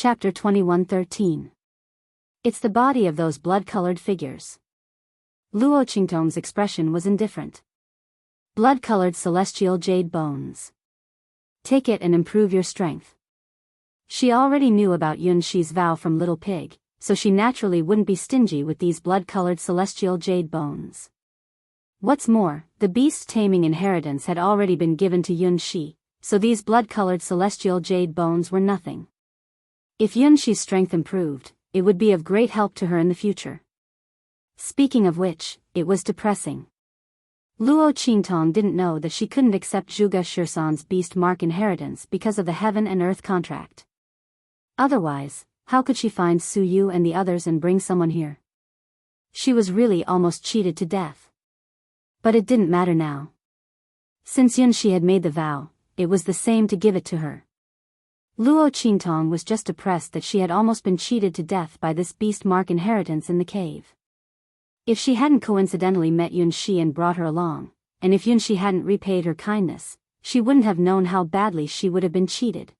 Chapter 21:13. It's the body of those blood-colored figures. Luo Qingtong's expression was indifferent. Blood-colored celestial jade bones. Take it and improve your strength. She already knew about Yun Shi's vow from Little Pig, so she naturally wouldn't be stingy with these blood-colored celestial jade bones. What's more, the beast-taming inheritance had already been given to Yun Shi, so these blood-colored celestial jade bones were nothing. If Yun Shi's strength improved, it would be of great help to her in the future. Speaking of which, it was depressing. Luo Qingtong didn't know that she couldn't accept Zhuge Shisan's beast mark inheritance because of the heaven and earth contract. Otherwise, how could she find Su Yu and the others and bring someone here? She was really almost cheated to death. But it didn't matter now. Since Yun Shi had made the vow, it was the same to give it to her. Luo Qingtong was just depressed that she had almost been cheated to death by this beast mark inheritance in the cave. If she hadn't coincidentally met Yun Shi and brought her along, and if Yun Shi hadn't repaid her kindness, she wouldn't have known how badly she would have been cheated.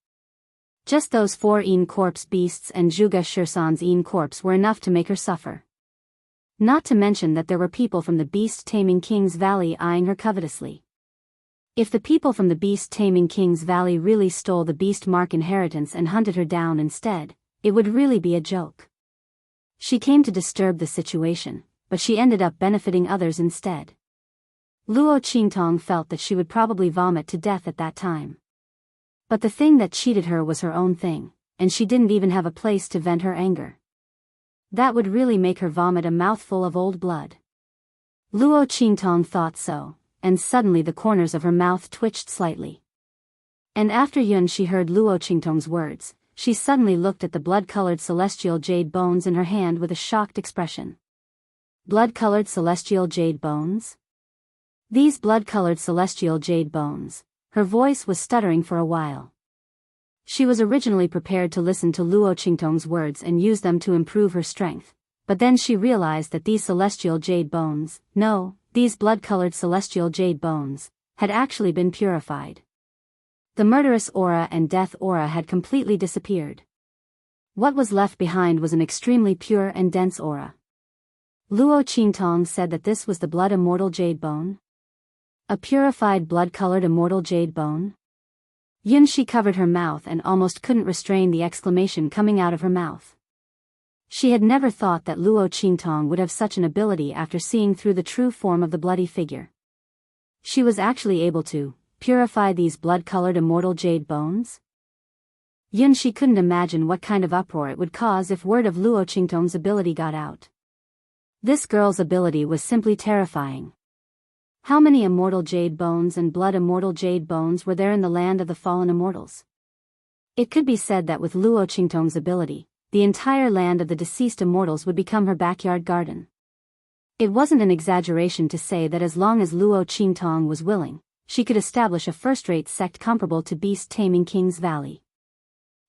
Just those 4 Yin corpse beasts and Zhuge Shisan's Yin corpse were enough to make her suffer. Not to mention that there were people from the beast-taming King's Valley eyeing her covetously. If the people from the beast-taming King's Valley really stole the beast mark inheritance and hunted her down instead, it would really be a joke. She came to disturb the situation, but she ended up benefiting others instead. Luo Qingtong felt that she would probably vomit to death at that time. But the thing that cheated her was her own thing, and she didn't even have a place to vent her anger. That would really make her vomit a mouthful of old blood. Luo Qingtong thought so, and suddenly the corners of her mouth twitched slightly. And after Yun Shi heard Luo Qingtong's words, she suddenly looked at the blood-colored celestial jade bones in her hand with a shocked expression. Blood-colored celestial jade bones? These blood-colored celestial jade bones. Her voice was stuttering for a while. She was originally prepared to listen to Luo Qingtong's words and use them to improve her strength, but then she realized that these celestial jade bones, these blood-colored celestial jade bones, had actually been purified. The murderous aura and death aura had completely disappeared. What was left behind was an extremely pure and dense aura. Luo Qingtong said that this was the blood immortal jade bone. A purified blood-colored immortal jade bone? Yun Shi covered her mouth and almost couldn't restrain the exclamation coming out of her mouth. She had never thought that Luo Qingtong would have such an ability after seeing through the true form of the bloody figure. She was actually able to purify these blood-colored immortal jade bones? Yun Shi couldn't imagine what kind of uproar it would cause if word of Luo Qingtong's ability got out. This girl's ability was simply terrifying. How many immortal jade bones and blood immortal jade bones were there in the land of the fallen immortals? It could be said that with Luo Qingtong's ability, the entire land of the deceased immortals would become her backyard garden. It wasn't an exaggeration to say that as long as Luo Qingtong was willing, she could establish a first-rate sect comparable to beast-taming King's Valley.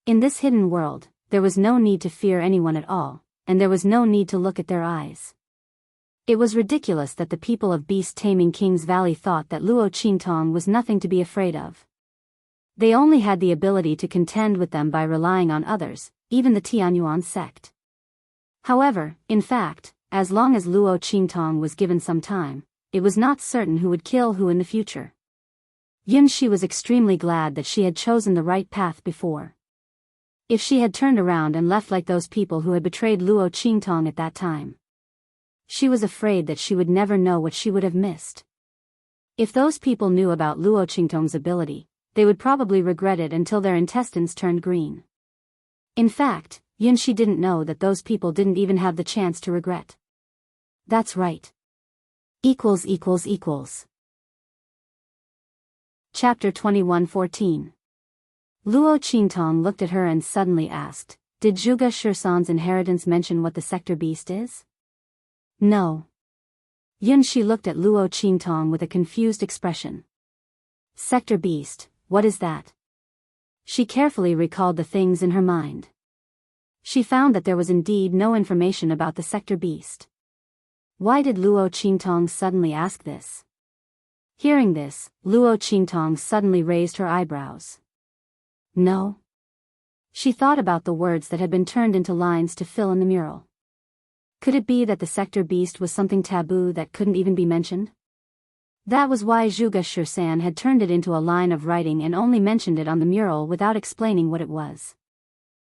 In this hidden world, there was no need to fear anyone at all, and there was no need to look at their eyes. It was ridiculous that the people of beast-taming King's Valley thought that Luo Qingtong was nothing to be afraid of. They only had the ability to contend with them by relying on others, even the Tianyuan sect. However, in fact, as long as Luo Qingtong was given some time, it was not certain who would kill who in the future. Yun Shi was extremely glad that she had chosen the right path before. If she had turned around and left like those people who had betrayed Luo Qingtong at that time, she was afraid that she would never know what she would have missed. If those people knew about Luo Qingtong's ability, they would probably regret it until their intestines turned green. In fact, Yun Shi didn't know that those people didn't even have the chance to regret. That's right. Chapter 21:14. Luo Qingtong looked at her and suddenly asked, "Did Zhuge Shisan's inheritance mention what the sector beast is?" "No." Yun Shi looked at Luo Qingtong with a confused expression. "Sector beast, what is that?" She carefully recalled the things in her mind. She found that there was indeed no information about the sector beast. Why did Luo Qingtong suddenly ask this? Hearing this, Luo Qingtong suddenly raised her eyebrows. "No?" She thought about the words that had been turned into lines to fill in the mural. Could it be that the sector beast was something taboo that couldn't even be mentioned? That was why Zhuge Shursan had turned it into a line of writing and only mentioned it on the mural without explaining what it was.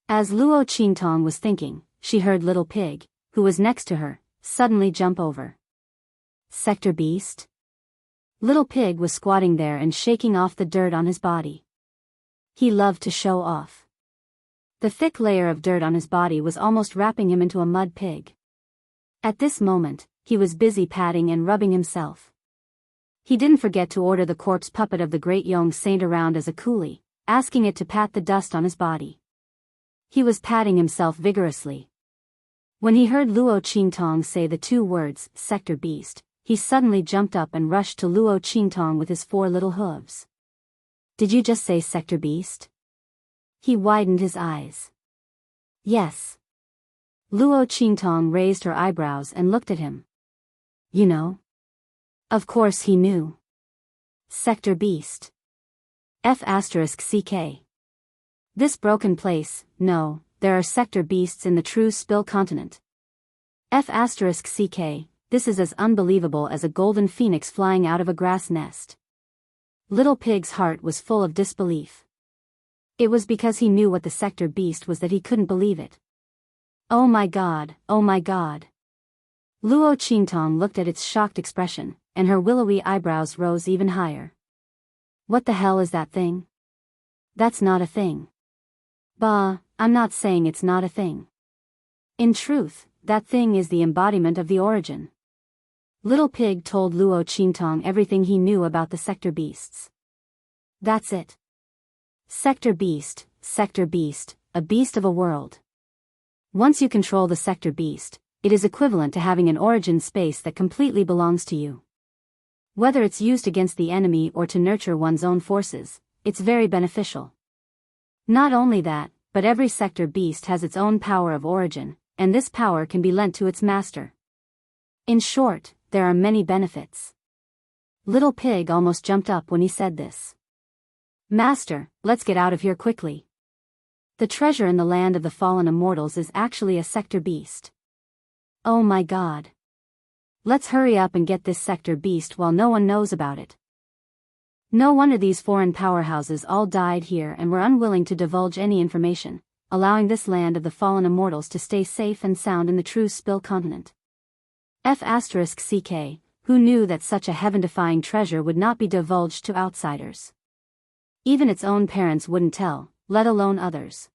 As Luo Qingtong was thinking, she heard Little Pig, who was next to her, suddenly jump over. Sector beast? Little Pig was squatting there and shaking off the dirt on his body. He loved to show off. The thick layer of dirt on his body was almost wrapping him into a mud pig. At this moment, he was busy patting and rubbing himself. He didn't forget to order the corpse puppet of the great Yong Saint around as a coolie, asking it to pat the dust on his body. He was patting himself vigorously. When he heard Luo Qingtong say the two words, sector beast, he suddenly jumped up and rushed to Luo Qingtong with his 4 little hooves. Did you just say sector beast? He widened his eyes. Yes. Luo Qingtong raised her eyebrows and looked at him. You know? Of course he knew. Sector beast. F***ck. This broken place, no, there are sector beasts in the true Spill continent. F***ck, this is as unbelievable as a golden phoenix flying out of a grass nest. Little Pig's heart was full of disbelief. It was because he knew what the sector beast was that he couldn't believe it. Oh my god, oh my god. Luo Qingtong looked at its shocked expression, and her willowy eyebrows rose even higher. What the hell is that thing? That's not a thing. Bah, I'm not saying it's not a thing. In truth, that thing is the embodiment of the origin. Little Pig told Luo Qingtong everything he knew about the sector beasts. That's it. Sector beast, a beast of a world. Once you control the sector beast, it is equivalent to having an origin space that completely belongs to you. Whether it's used against the enemy or to nurture one's own forces, it's very beneficial. Not only that, but every sector beast has its own power of origin, and this power can be lent to its master. In short, there are many benefits. Little Pig almost jumped up when he said this. Master, let's get out of here quickly. The treasure in the land of the fallen immortals is actually a sector beast. Oh my god. Let's hurry up and get this sector beast while no one knows about it. No wonder these foreign powerhouses all died here and were unwilling to divulge any information, allowing this land of the fallen immortals to stay safe and sound in the true Spill continent. F***ck, who knew that such a heaven-defying treasure would not be divulged to outsiders. Even its own parents wouldn't tell, let alone others.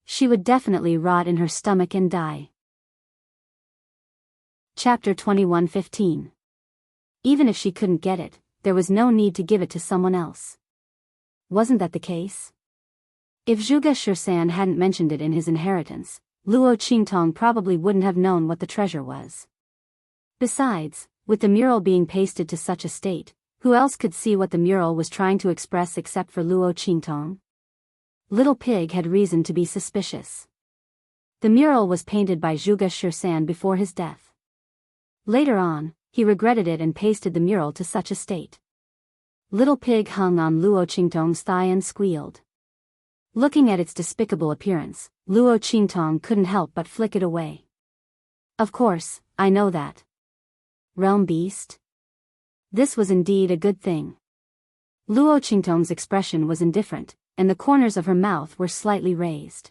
She would definitely rot in her stomach and die. Chapter 21:15. Even if she couldn't get it, there was no need to give it to someone else. Wasn't that the case? If Zhuge Shursan hadn't mentioned it in his inheritance, Luo Qingtong probably wouldn't have known what the treasure was. Besides, with the mural being pasted to such a state, who else could see what the mural was trying to express except for Luo Qingtong? Little Pig had reason to be suspicious. The mural was painted by Zhuge Shursan before his death. Later on, he regretted it and pasted the mural to such a state. Little Pig hung on Luo Qingtong's thigh and squealed. Looking at its despicable appearance, Luo Qingtong couldn't help but flick it away. Of course, I know that. Realm beast? This was indeed a good thing. Luo Qingtong's expression was indifferent, and the corners of her mouth were slightly raised.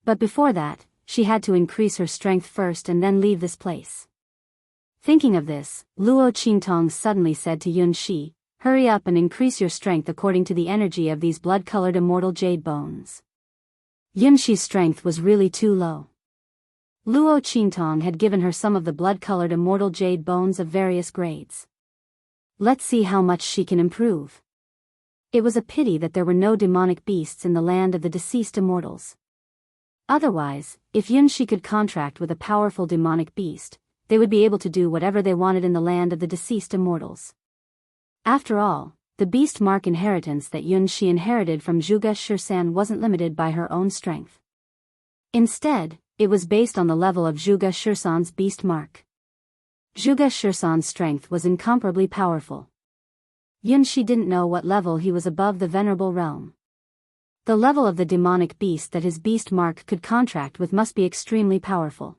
But before that, she had to increase her strength first and then leave this place. Thinking of this, Luo Qingtong suddenly said to Yun Shi, "Hurry up and increase your strength according to the energy of these blood-colored immortal jade bones." Yun Shi's strength was really too low. Luo Qingtong had given her some of the blood-colored immortal jade bones of various grades. Let's see how much she can improve. It was a pity that there were no demonic beasts in the land of the deceased immortals. Otherwise, if Yun Shi could contract with a powerful demonic beast, they would be able to do whatever they wanted in the land of the deceased immortals. After all, the beast mark inheritance that Yun Shi inherited from Zhuge Shursan wasn't limited by her own strength. Instead, it was based on the level of Zhuge Shursan's beast mark. Zhuge Shursan's strength was incomparably powerful. Yun Shi didn't know what level he was above the venerable realm. The level of the demonic beast that his beast mark could contract with must be extremely powerful.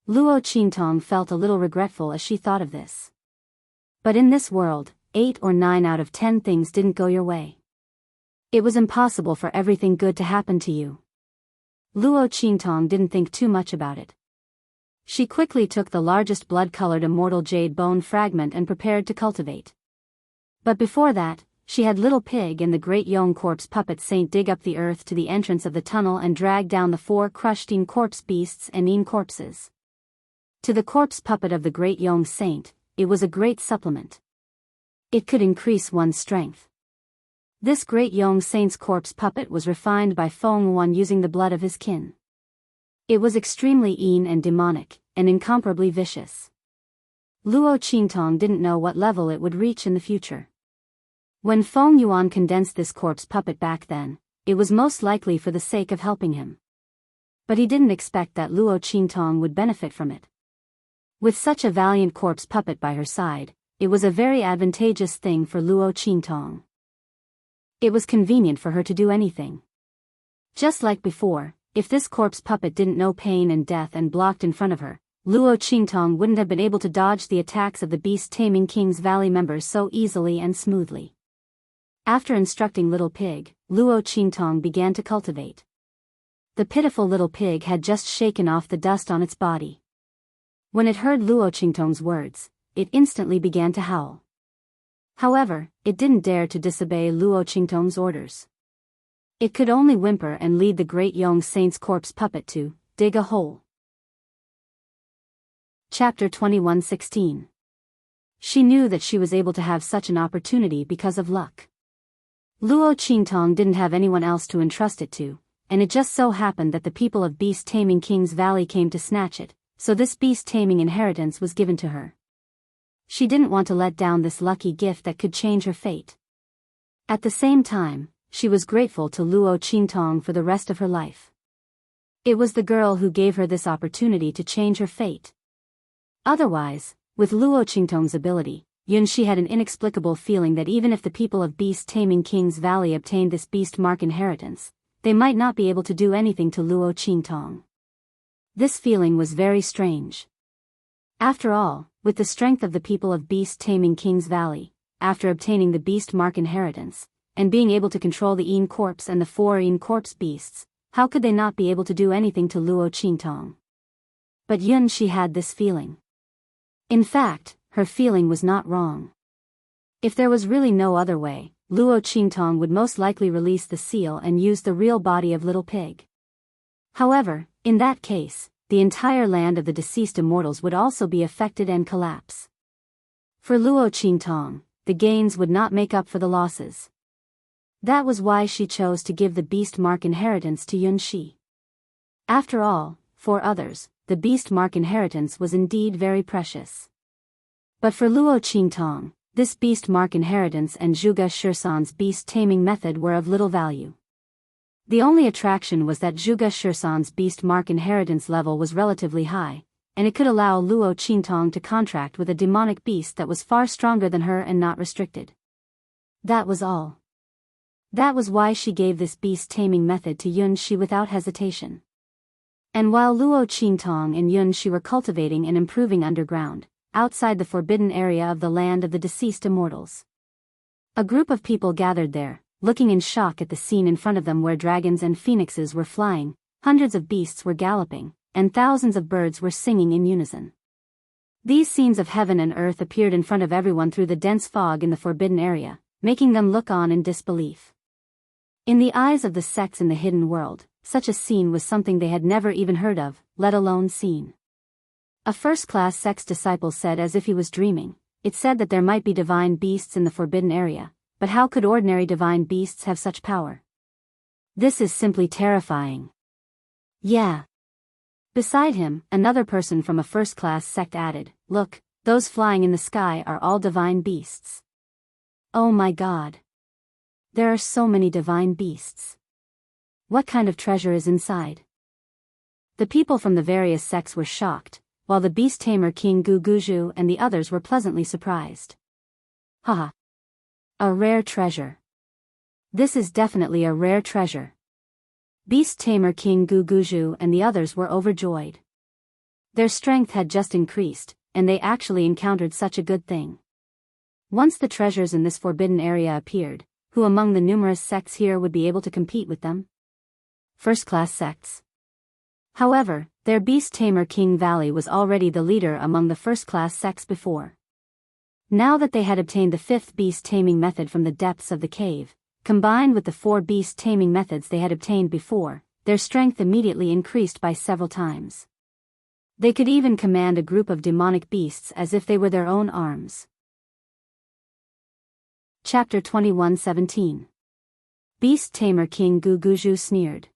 Luo Qingtong felt a little regretful as she thought of this. But in this world, 8 or 9 out of 10 things didn't go your way. It was impossible for everything good to happen to you. Luo Qingtong didn't think too much about it. She quickly took the largest blood-colored immortal jade bone fragment and prepared to cultivate. But before that, she had Little Pig and the great Yong corpse puppet saint dig up the earth to the entrance of the tunnel and drag down the 4 crushed Yin corpse beasts and Yin corpses. To the corpse puppet of the great Yong saint, it was a great supplement. It could increase one's strength. This great Yong saint's corpse puppet was refined by Feng Wan using the blood of his kin. It was extremely Yin and demonic, and incomparably vicious. Luo Qingtong didn't know what level it would reach in the future. When Feng Yuan condensed this corpse puppet back then, it was most likely for the sake of helping him. But he didn't expect that Luo Qingtong would benefit from it. With such a valiant corpse puppet by her side, it was a very advantageous thing for Luo Qingtong. It was convenient for her to do anything. Just like before, if this corpse puppet didn't know pain and death and blocked in front of her, Luo Qingtong wouldn't have been able to dodge the attacks of the beast-taming King's Valley members so easily and smoothly. After instructing Little Pig, Luo Qingtong began to cultivate. The pitiful little pig had just shaken off the dust on its body. When it heard Luo Qingtong's words, it instantly began to howl. However, it didn't dare to disobey Luo Qingtong's orders. It could only whimper and lead the great Yong saint's corpse puppet to dig a hole. Chapter 21:16. She knew that she was able to have such an opportunity because of luck. Luo Qingtong didn't have anyone else to entrust it to, and it just so happened that the people of beast-taming King's Valley came to snatch it, so this beast-taming inheritance was given to her. She didn't want to let down this lucky gift that could change her fate. At the same time, she was grateful to Luo Qingtong for the rest of her life. It was the girl who gave her this opportunity to change her fate. Otherwise, with Luo Qingtong's ability, Yunxi had an inexplicable feeling that even if the people of beast-taming King's Valley obtained this beast mark inheritance, they might not be able to do anything to Luo Qingtong. This feeling was very strange. After all, with the strength of the people of beast-taming King's Valley, after obtaining the beast mark inheritance, and being able to control the Yin corpse and the 4 Yin corpse beasts, how could they not be able to do anything to Luo Qingtong? But Yunxi had this feeling. In fact, her feeling was not wrong. If there was really no other way, Luo Qingtong would most likely release the seal and use the real body of Little Pig. However, in that case, the entire land of the deceased immortals would also be affected and collapse. For Luo Qingtong, the gains would not make up for the losses. That was why she chose to give the beast mark inheritance to Yunxi. After all, for others, the beast mark inheritance was indeed very precious. But for Luo Qingtong, this beast mark inheritance and Zhuge Shisan's beast-taming method were of little value. The only attraction was that Zhuge Shisan's beast mark inheritance level was relatively high, and it could allow Luo Qingtong to contract with a demonic beast that was far stronger than her and not restricted. That was all. That was why she gave this beast-taming method to Yunxi without hesitation. And while Luo Qingtong and Yunxi were cultivating and improving underground, outside the forbidden area of the land of the deceased immortals, a group of people gathered there, looking in shock at the scene in front of them where dragons and phoenixes were flying, hundreds of beasts were galloping, and thousands of birds were singing in unison. These scenes of heaven and earth appeared in front of everyone through the dense fog in the forbidden area, making them look on in disbelief. In the eyes of the sects in the hidden world, such a scene was something they had never even heard of, let alone seen. A first-class sect's disciple said as if he was dreaming, it said that there might be divine beasts in the forbidden area, but how could ordinary divine beasts have such power? This is simply terrifying. Yeah. Beside him, another person from a first-class sect added, look, those flying in the sky are all divine beasts. Oh my God. There are so many divine beasts. What kind of treasure is inside? The people from the various sects were shocked, while the beast tamer King Guguju and the others were pleasantly surprised. Haha. A rare treasure. This is definitely a rare treasure. Beast Tamer King Guguju and the others were overjoyed. Their strength had just increased, and they actually encountered such a good thing. Once the treasures in this forbidden area appeared, who among the numerous sects here would be able to compete with them? First-class sects. However, their Beast Tamer King Valley was already the leader among the first-class sects before. Now that they had obtained the 5th beast taming method from the depths of the cave, combined with the 4 beast taming methods they had obtained before, their strength immediately increased by several times. They could even command a group of demonic beasts as if they were their own arms. Chapter 21:17. Beast Tamer King Guguju sneered.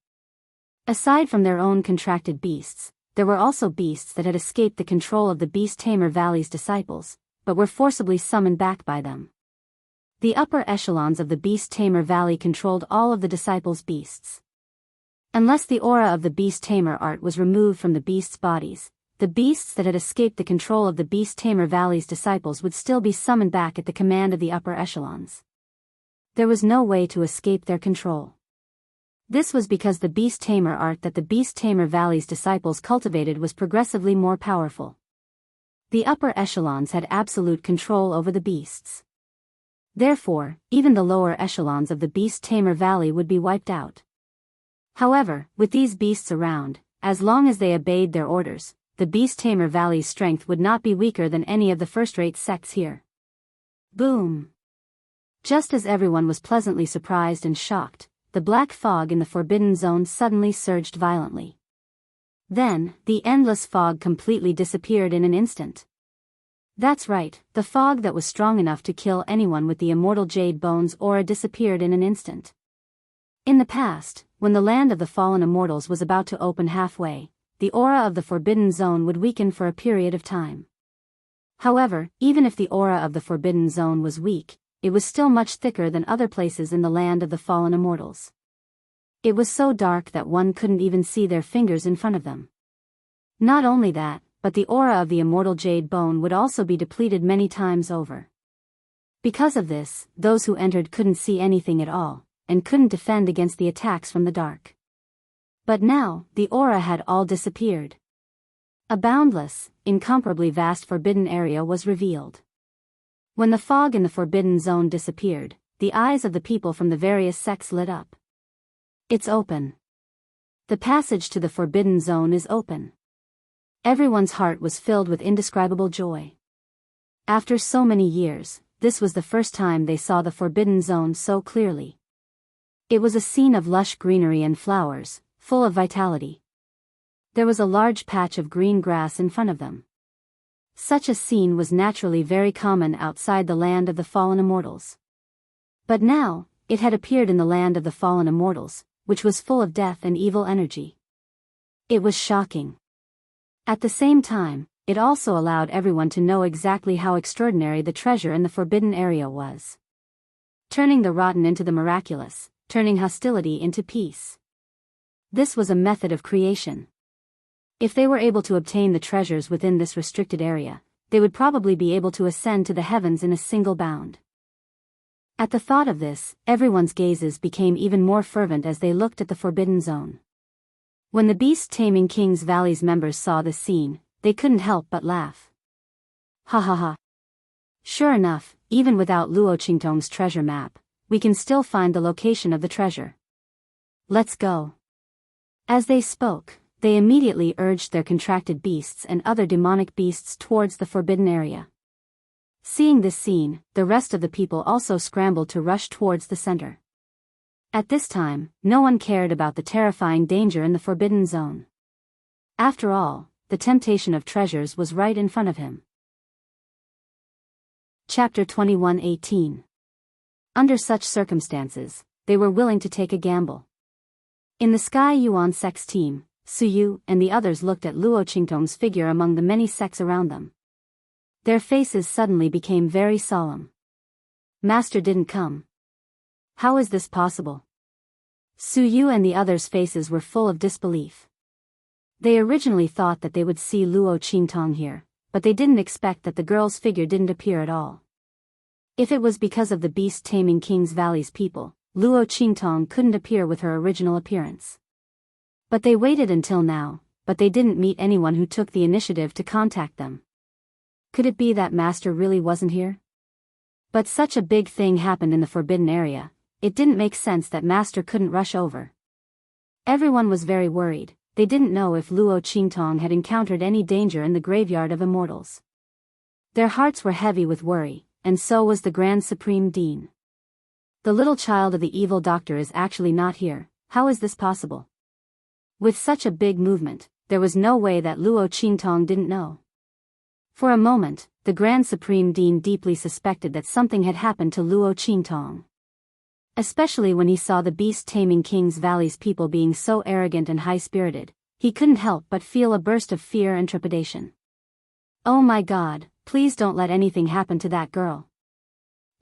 Aside from their own contracted beasts, there were also beasts that had escaped the control of the Beast Tamer Valley's disciples, but were forcibly summoned back by them. The upper echelons of the Beast Tamer Valley controlled all of the disciples' beasts. Unless the aura of the Beast Tamer art was removed from the beasts' bodies, the beasts that had escaped the control of the Beast Tamer Valley's disciples would still be summoned back at the command of the upper echelons. There was no way to escape their control. This was because the Beast Tamer art that the Beast Tamer Valley's disciples cultivated was progressively more powerful. The upper echelons had absolute control over the beasts. Therefore, even the lower echelons of the Beast Tamer Valley would be wiped out. However, with these beasts around, as long as they obeyed their orders, the Beast Tamer Valley's strength would not be weaker than any of the first-rate sects here. Boom! Just as everyone was pleasantly surprised and shocked, the black fog in the Forbidden Zone suddenly surged violently. Then, the endless fog completely disappeared in an instant. That's right, the fog that was strong enough to kill anyone with the Immortal Jade Bones aura disappeared in an instant. In the past, when the land of the fallen immortals was about to open halfway, the aura of the Forbidden Zone would weaken for a period of time. However, even if the aura of the Forbidden Zone was weak, it was still much thicker than other places in the land of the fallen immortals. It was so dark that one couldn't even see their fingers in front of them. Not only that, but the aura of the Immortal Jade Bone would also be depleted many times over. Because of this, those who entered couldn't see anything at all, and couldn't defend against the attacks from the dark. But now, the aura had all disappeared. A boundless, incomparably vast forbidden area was revealed. When the fog in the Forbidden Zone disappeared, the eyes of the people from the various sects lit up. It's open. The passage to the Forbidden Zone is open. Everyone's heart was filled with indescribable joy. After so many years, this was the first time they saw the Forbidden Zone so clearly. It was a scene of lush greenery and flowers, full of vitality. There was a large patch of green grass in front of them. Such a scene was naturally very common outside the land of the fallen immortals. But now, it had appeared in the land of the fallen immortals, which was full of death and evil energy. It was shocking. At the same time, it also allowed everyone to know exactly how extraordinary the treasure in the forbidden area was. Turning the rotten into the miraculous, turning hostility into peace. This was a method of creation. If they were able to obtain the treasures within this restricted area, they would probably be able to ascend to the heavens in a single bound. At the thought of this, everyone's gazes became even more fervent as they looked at the Forbidden Zone. When the Beast Taming King's Valley's members saw this scene, they couldn't help but laugh. Ha ha ha. Sure enough, even without Luo Qingtong's treasure map, we can still find the location of the treasure. Let's go. As they spoke, they immediately urged their contracted beasts and other demonic beasts towards the forbidden area. Seeing this scene, the rest of the people also scrambled to rush towards the center. At this time, no one cared about the terrifying danger in the Forbidden Zone. After all, the temptation of treasures was right in front of him. Chapter 21:18. Under such circumstances, they were willing to take a gamble. In the Sky Yuan Sect's team, Suyu and the others looked at Luo Qingtong's figure among the many sects around them. Their faces suddenly became very solemn. Master didn't come. How is this possible? Suyu and the others' faces were full of disbelief. They originally thought that they would see Luo Qingtong here, but they didn't expect that the girl's figure didn't appear at all. If it was because of the Beast Taming King's Valley's people, Luo Qingtong couldn't appear with her original appearance. But they waited until now, but they didn't meet anyone who took the initiative to contact them. Could it be that Master really wasn't here? But such a big thing happened in the forbidden area, it didn't make sense that Master couldn't rush over. Everyone was very worried. They didn't know if Luo Qingtong had encountered any danger in the graveyard of immortals. Their hearts were heavy with worry, and so was the Grand Supreme Dean. The little child of the evil doctor is actually not here. How is this possible? With such a big movement, there was no way that Luo Qingtong didn't know. For a moment, the Grand Supreme Dean deeply suspected that something had happened to Luo Qingtong. Especially when he saw the beast-taming King's Valley's people being so arrogant and high-spirited, he couldn't help but feel a burst of fear and trepidation. Oh my God, please don't let anything happen to that girl.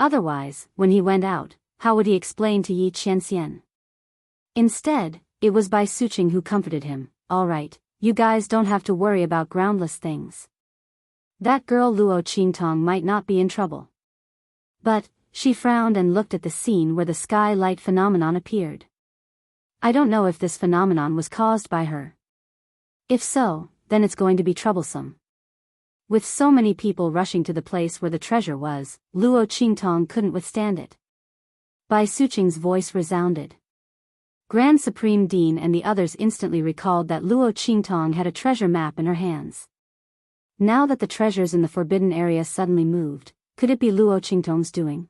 Otherwise, when he went out, how would he explain to Yi Qianxian? Instead, it was Bai Suqing who comforted him. All right, you guys don't have to worry about groundless things. That girl Luo Qingtong might not be in trouble. But, she frowned and looked at the scene where the sky light phenomenon appeared. I don't know if this phenomenon was caused by her. If so, then it's going to be troublesome. With so many people rushing to the place where the treasure was, Luo Qingtong couldn't withstand it. Bai Suqing's voice resounded. Grand Supreme Dean and the others instantly recalled that Luo Qingtong had a treasure map in her hands. Now that the treasures in the forbidden area suddenly moved, could it be Luo Qingtong's doing?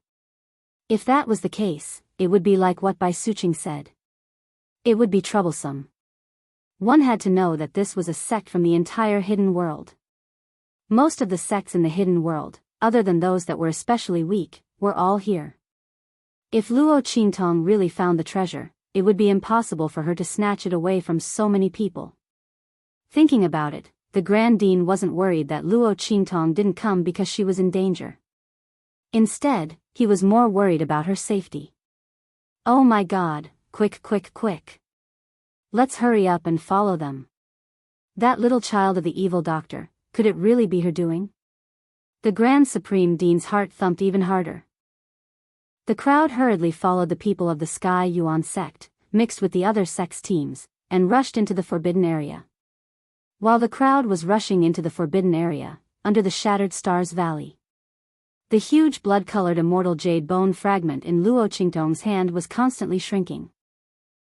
If that was the case, it would be like what Bai Suqing said. It would be troublesome. One had to know that this was a sect from the entire hidden world. Most of the sects in the hidden world, other than those that were especially weak, were all here. If Luo Qingtong really found the treasure, it would be impossible for her to snatch it away from so many people. Thinking about it, the Grand Dean wasn't worried that Luo Qingtong didn't come because she was in danger. Instead, he was more worried about her safety. Oh my God, quick, quick, quick. Let's hurry up and follow them. That little child of the evil doctor, could it really be her doing? The Grand Supreme Dean's heart thumped even harder. The crowd hurriedly followed the people of the Sky Yuan sect, mixed with the other sect's teams, and rushed into the forbidden area. While the crowd was rushing into the forbidden area, under the Shattered Stars Valley, the huge blood-colored immortal jade bone fragment in Luo Qingtong's hand was constantly shrinking.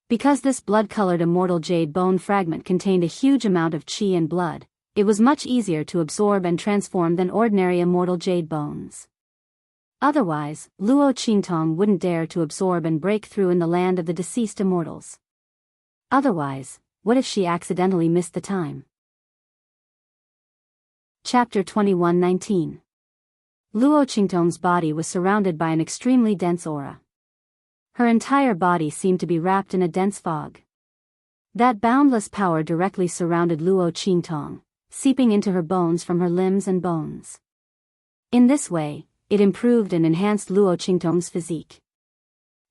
Because this blood-colored immortal jade bone fragment contained a huge amount of qi and blood, it was much easier to absorb and transform than ordinary immortal jade bones. Otherwise, Luo Qingtong wouldn't dare to absorb and break through in the land of the deceased immortals. Otherwise, what if she accidentally missed the time? Chapter 21:19. Luo Qingtong's body was surrounded by an extremely dense aura. Her entire body seemed to be wrapped in a dense fog. That boundless power directly surrounded Luo Qingtong, seeping into her bones from her limbs and bones. In this way, it improved and enhanced Luo Qingtong's physique.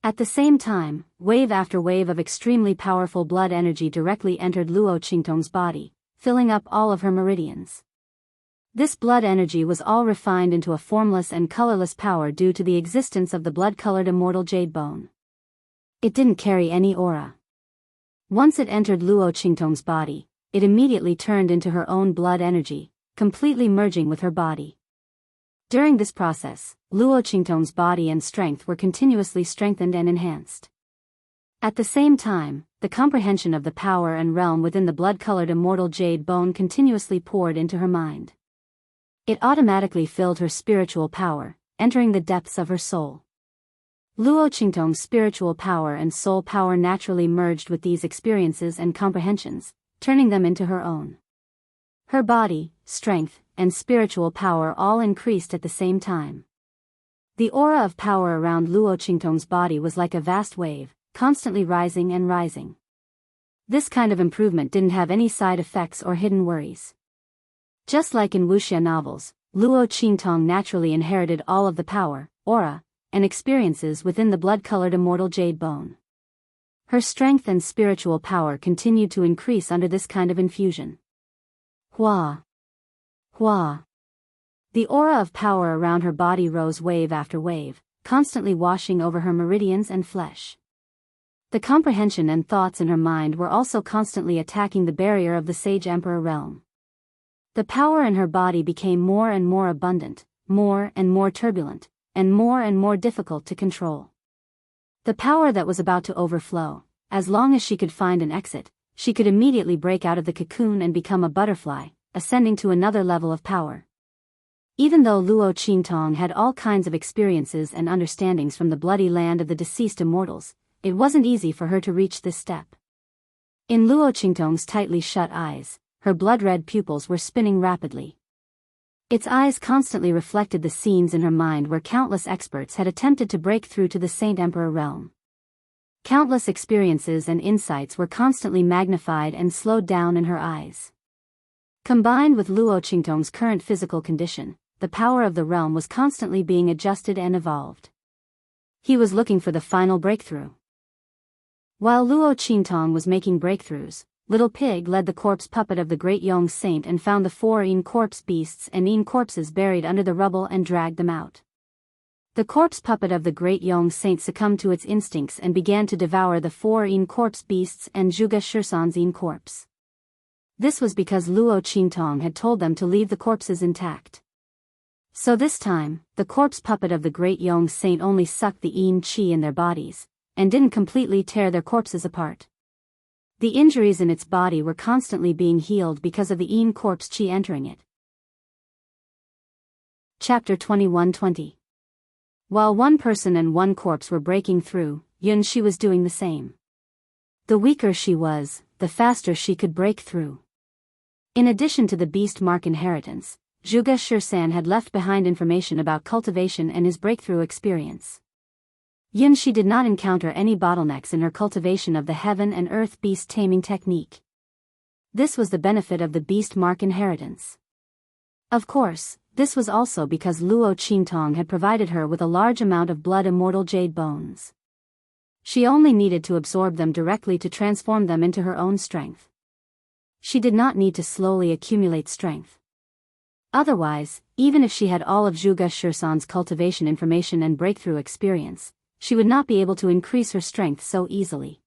At the same time, wave after wave of extremely powerful blood energy directly entered Luo Qingtong's body, filling up all of her meridians. This blood energy was all refined into a formless and colorless power due to the existence of the blood-colored immortal jade bone. It didn't carry any aura. Once it entered Luo Qingtong's body, it immediately turned into her own blood energy, completely merging with her body. During this process, Luo Qingtong's body and strength were continuously strengthened and enhanced. At the same time, the comprehension of the power and realm within the blood-colored immortal jade bone continuously poured into her mind. It automatically filled her spiritual power, entering the depths of her soul. Luo Qingtong's spiritual power and soul power naturally merged with these experiences and comprehensions, turning them into her own. Her body, strength, and spiritual power all increased at the same time. The aura of power around Luo Qingtong's body was like a vast wave, constantly rising and rising. This kind of improvement didn't have any side effects or hidden worries. Just like in wuxia novels, Luo Qingtong naturally inherited all of the power, aura, and experiences within the blood-colored immortal jade bone. Her strength and spiritual power continued to increase under this kind of infusion. Hua! Hua! The aura of power around her body rose wave after wave, constantly washing over her meridians and flesh. The comprehension and thoughts in her mind were also constantly attacking the barrier of the Sage Emperor realm. The power in her body became more and more abundant, more and more turbulent, and more difficult to control. The power that was about to overflow, as long as she could find an exit, she could immediately break out of the cocoon and become a butterfly, ascending to another level of power. Even though Luo Qingtong had all kinds of experiences and understandings from the bloody land of the deceased immortals, it wasn't easy for her to reach this step. In Luo Qingtong's tightly shut eyes, her blood-red pupils were spinning rapidly. Its eyes constantly reflected the scenes in her mind where countless experts had attempted to break through to the Saint Emperor realm. Countless experiences and insights were constantly magnified and slowed down in her eyes. Combined with Luo Qingtong's current physical condition, the power of the realm was constantly being adjusted and evolved. He was looking for the final breakthrough. While Luo Qingtong was making breakthroughs, Little Pig led the corpse puppet of the great Yong Saint and found the 4 Yin corpse beasts and Yin corpses buried under the rubble and dragged them out. The corpse puppet of the great Yong Saint succumbed to its instincts and began to devour the 4 Yin corpse beasts and Zhuge Shursan's Yin corpse. This was because Luo Qingtong had told them to leave the corpses intact. So this time, the corpse puppet of the great Yong Saint only sucked the Yin Qi in their bodies, and didn't completely tear their corpses apart. The injuries in its body were constantly being healed because of the Yin corpse Qi entering it. Chapter 21-20. While one person and one corpse were breaking through, Yun Shi was doing the same. The weaker she was, the faster she could break through. In addition to the beast mark inheritance, Zhuge Shursan had left behind information about cultivation and his breakthrough experience. Yun Shi did not encounter any bottlenecks in her cultivation of the heaven and earth beast taming technique. This was the benefit of the beast mark inheritance. Of course, this was also because Luo Qingtong had provided her with a large amount of blood immortal jade bones. She only needed to absorb them directly to transform them into her own strength. She did not need to slowly accumulate strength. Otherwise, even if she had all of Zhuge Shursan's cultivation information and breakthrough experience, she would not be able to increase her strength so easily.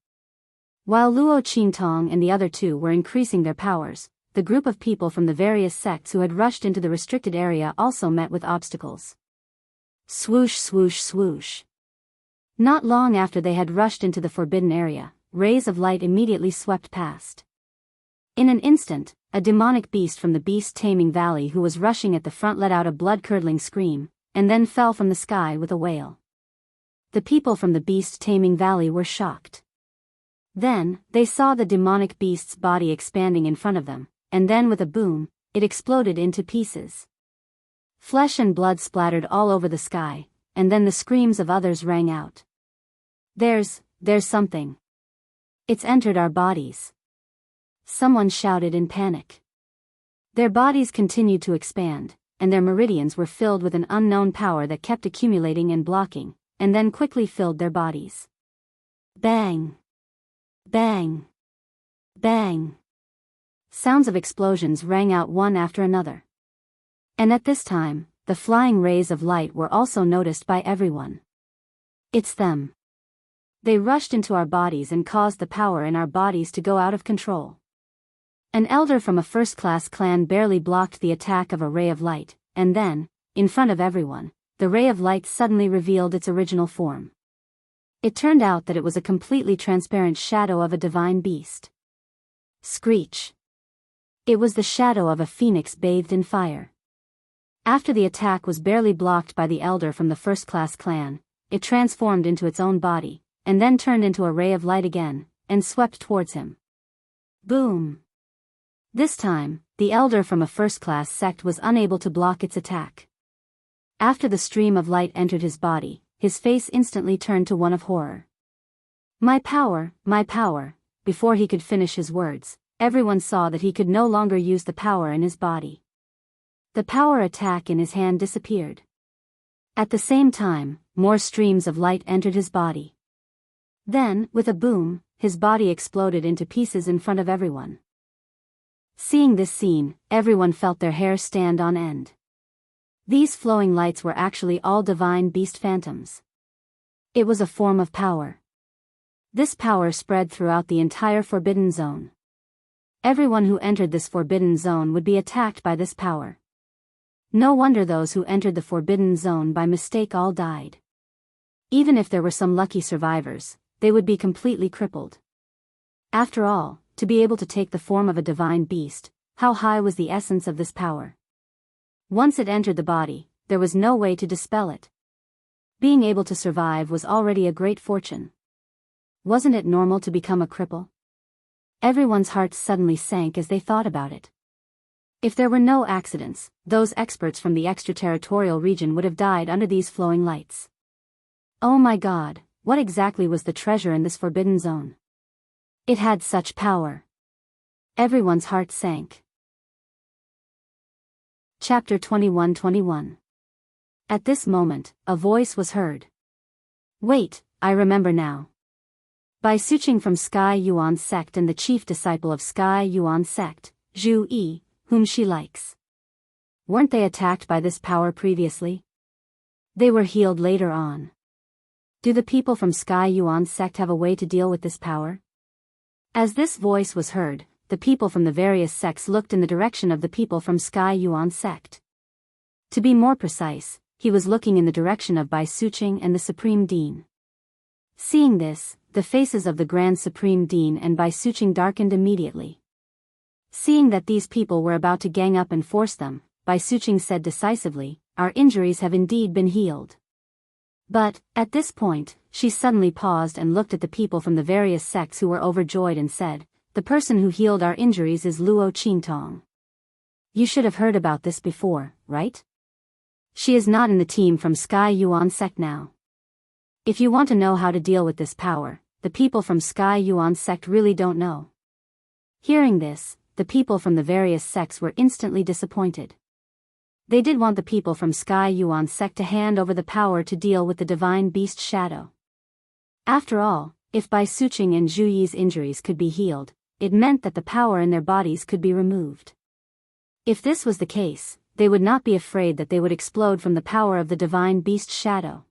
While Luo Qingtong and the other two were increasing their powers, the group of people from the various sects who had rushed into the restricted area also met with obstacles. Swoosh swoosh swoosh. Not long after they had rushed into the forbidden area, rays of light immediately swept past. In an instant, a demonic beast from the beast-taming valley who was rushing at the front let out a blood-curdling scream, and then fell from the sky with a wail. The people from the beast-taming valley were shocked. Then, they saw the demonic beast's body expanding in front of them, and then with a boom, it exploded into pieces. Flesh and blood splattered all over the sky, and then the screams of others rang out. There's something. It's entered our bodies. Someone shouted in panic. Their bodies continued to expand, and their meridians were filled with an unknown power that kept accumulating and blocking, and then quickly filled their bodies. Bang! Bang! Bang! Sounds of explosions rang out one after another. And at this time, the flying rays of light were also noticed by everyone. It's them. They rushed into our bodies and caused the power in our bodies to go out of control. An elder from a first-class clan barely blocked the attack of a ray of light, and then, in front of everyone, the ray of light suddenly revealed its original form. It turned out that it was a completely transparent shadow of a divine beast. Screech. It was the shadow of a phoenix bathed in fire. After the attack was barely blocked by the elder from the first-class clan, it transformed into its own body, and then turned into a ray of light again, and swept towards him. Boom! This time, the elder from a first-class sect was unable to block its attack. After the stream of light entered his body, his face instantly turned to one of horror. My power, my power. Before he could finish his words, everyone saw that he could no longer use the power in his body. The power attack in his hand disappeared. At the same time, more streams of light entered his body. Then, with a boom, his body exploded into pieces in front of everyone. Seeing this scene, everyone felt their hair stand on end. These flowing lights were actually all divine beast phantoms. It was a form of power. This power spread throughout the entire Forbidden Zone. Everyone who entered this Forbidden Zone would be attacked by this power. No wonder those who entered the Forbidden Zone by mistake all died. Even if there were some lucky survivors, they would be completely crippled. After all, to be able to take the form of a divine beast, how high was the essence of this power? Once it entered the body, there was no way to dispel it. Being able to survive was already a great fortune. Wasn't it normal to become a cripple? Everyone's hearts suddenly sank as they thought about it. If there were no accidents, those experts from the extraterritorial region would have died under these flowing lights. Oh my God, what exactly was the treasure in this Forbidden Zone? It had such power. Everyone's heart sank. Chapter 21-21. At this moment, a voice was heard. Wait, I remember now. By Suching from Sky Yuan sect and the chief disciple of Sky Yuan sect, Zhu Yi, whom she likes. Weren't they attacked by this power previously? They were healed later on. Do the people from Sky Yuan sect have a way to deal with this power? As this voice was heard, the people from the various sects looked in the direction of the people from Sky Yuan sect. To be more precise, he was looking in the direction of Bai Suching and the Supreme Dean. Seeing this, the faces of the Grand Supreme Dean and Bai Suching darkened immediately. Seeing that these people were about to gang up and force them, Bai Suching said decisively, "Our injuries have indeed been healed." But, at this point, she suddenly paused and looked at the people from the various sects who were overjoyed and said, "The person who healed our injuries is Luo Qingtong. You should have heard about this before, right? She is not in the team from Sky Yuan sect now. If you want to know how to deal with this power, the people from Sky Yuan sect really don't know." Hearing this, the people from the various sects were instantly disappointed. They did want the people from Sky Yuan sect to hand over the power to deal with the divine beast shadow. After all, if Bai Suching and Zhu Yi's injuries could be healed, it meant that the power in their bodies could be removed. If this was the case, they would not be afraid that they would explode from the power of the divine beast shadow.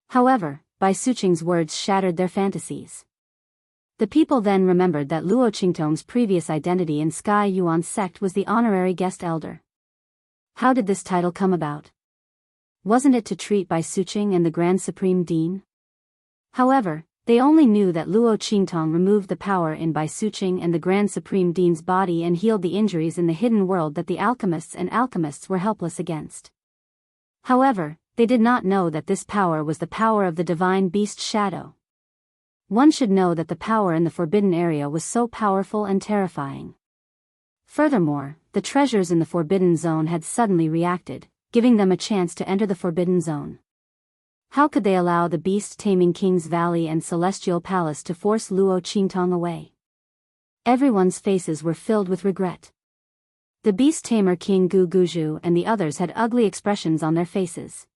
However, Bai Suching's words shattered their fantasies. The people then remembered that Luo Qingtong's previous identity in Sky Yuan sect was the honorary guest elder. How did this title come about? Wasn't it to treat Bai Suching and the Grand Supreme Dean? However, they only knew that Luo Qingtong removed the power in Bai Suching and the Grand Supreme Dean's body and healed the injuries in the hidden world that the alchemists were helpless against. However, they did not know that this power was the power of the divine beast shadow. One should know that the power in the forbidden area was so powerful and terrifying. Furthermore, the treasures in the Forbidden Zone had suddenly reacted, giving them a chance to enter the Forbidden Zone. How could they allow the beast-taming King's Valley and Celestial Palace to force Luo Qingtong away? Everyone's faces were filled with regret. The beast-tamer King Gu Guzhu and the others had ugly expressions on their faces.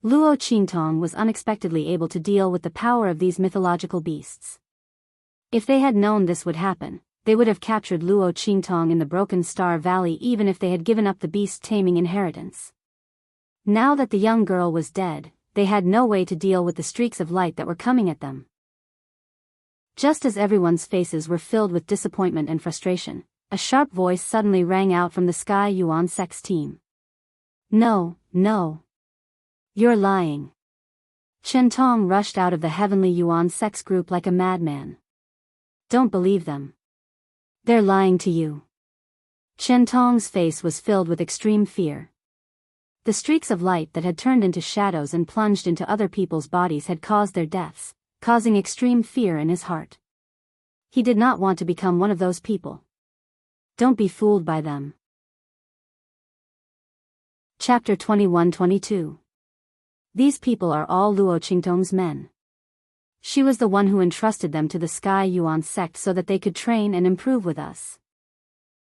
Luo Qingtong was unexpectedly able to deal with the power of these mythological beasts. If they had known this would happen, they would have captured Luo Qingtong in the Broken Star Valley even if they had given up the beast-taming inheritance. Now that the young girl was dead, they had no way to deal with the streaks of light that were coming at them. Just as everyone's faces were filled with disappointment and frustration, a sharp voice suddenly rang out from the Sky Yuan Sect's team. "No, no. You're lying." Chen Tong rushed out of the Heavenly Yuan Sect's group like a madman. "Don't believe them. They're lying to you." Chen Tong's face was filled with extreme fear. The streaks of light that had turned into shadows and plunged into other people's bodies had caused their deaths, causing extreme fear in his heart. He did not want to become one of those people. Don't be fooled by them. Chapter 21-22. These people are all Luo Qingtong's men. She was the one who entrusted them to the Sky Yuan sect so that they could train and improve with us.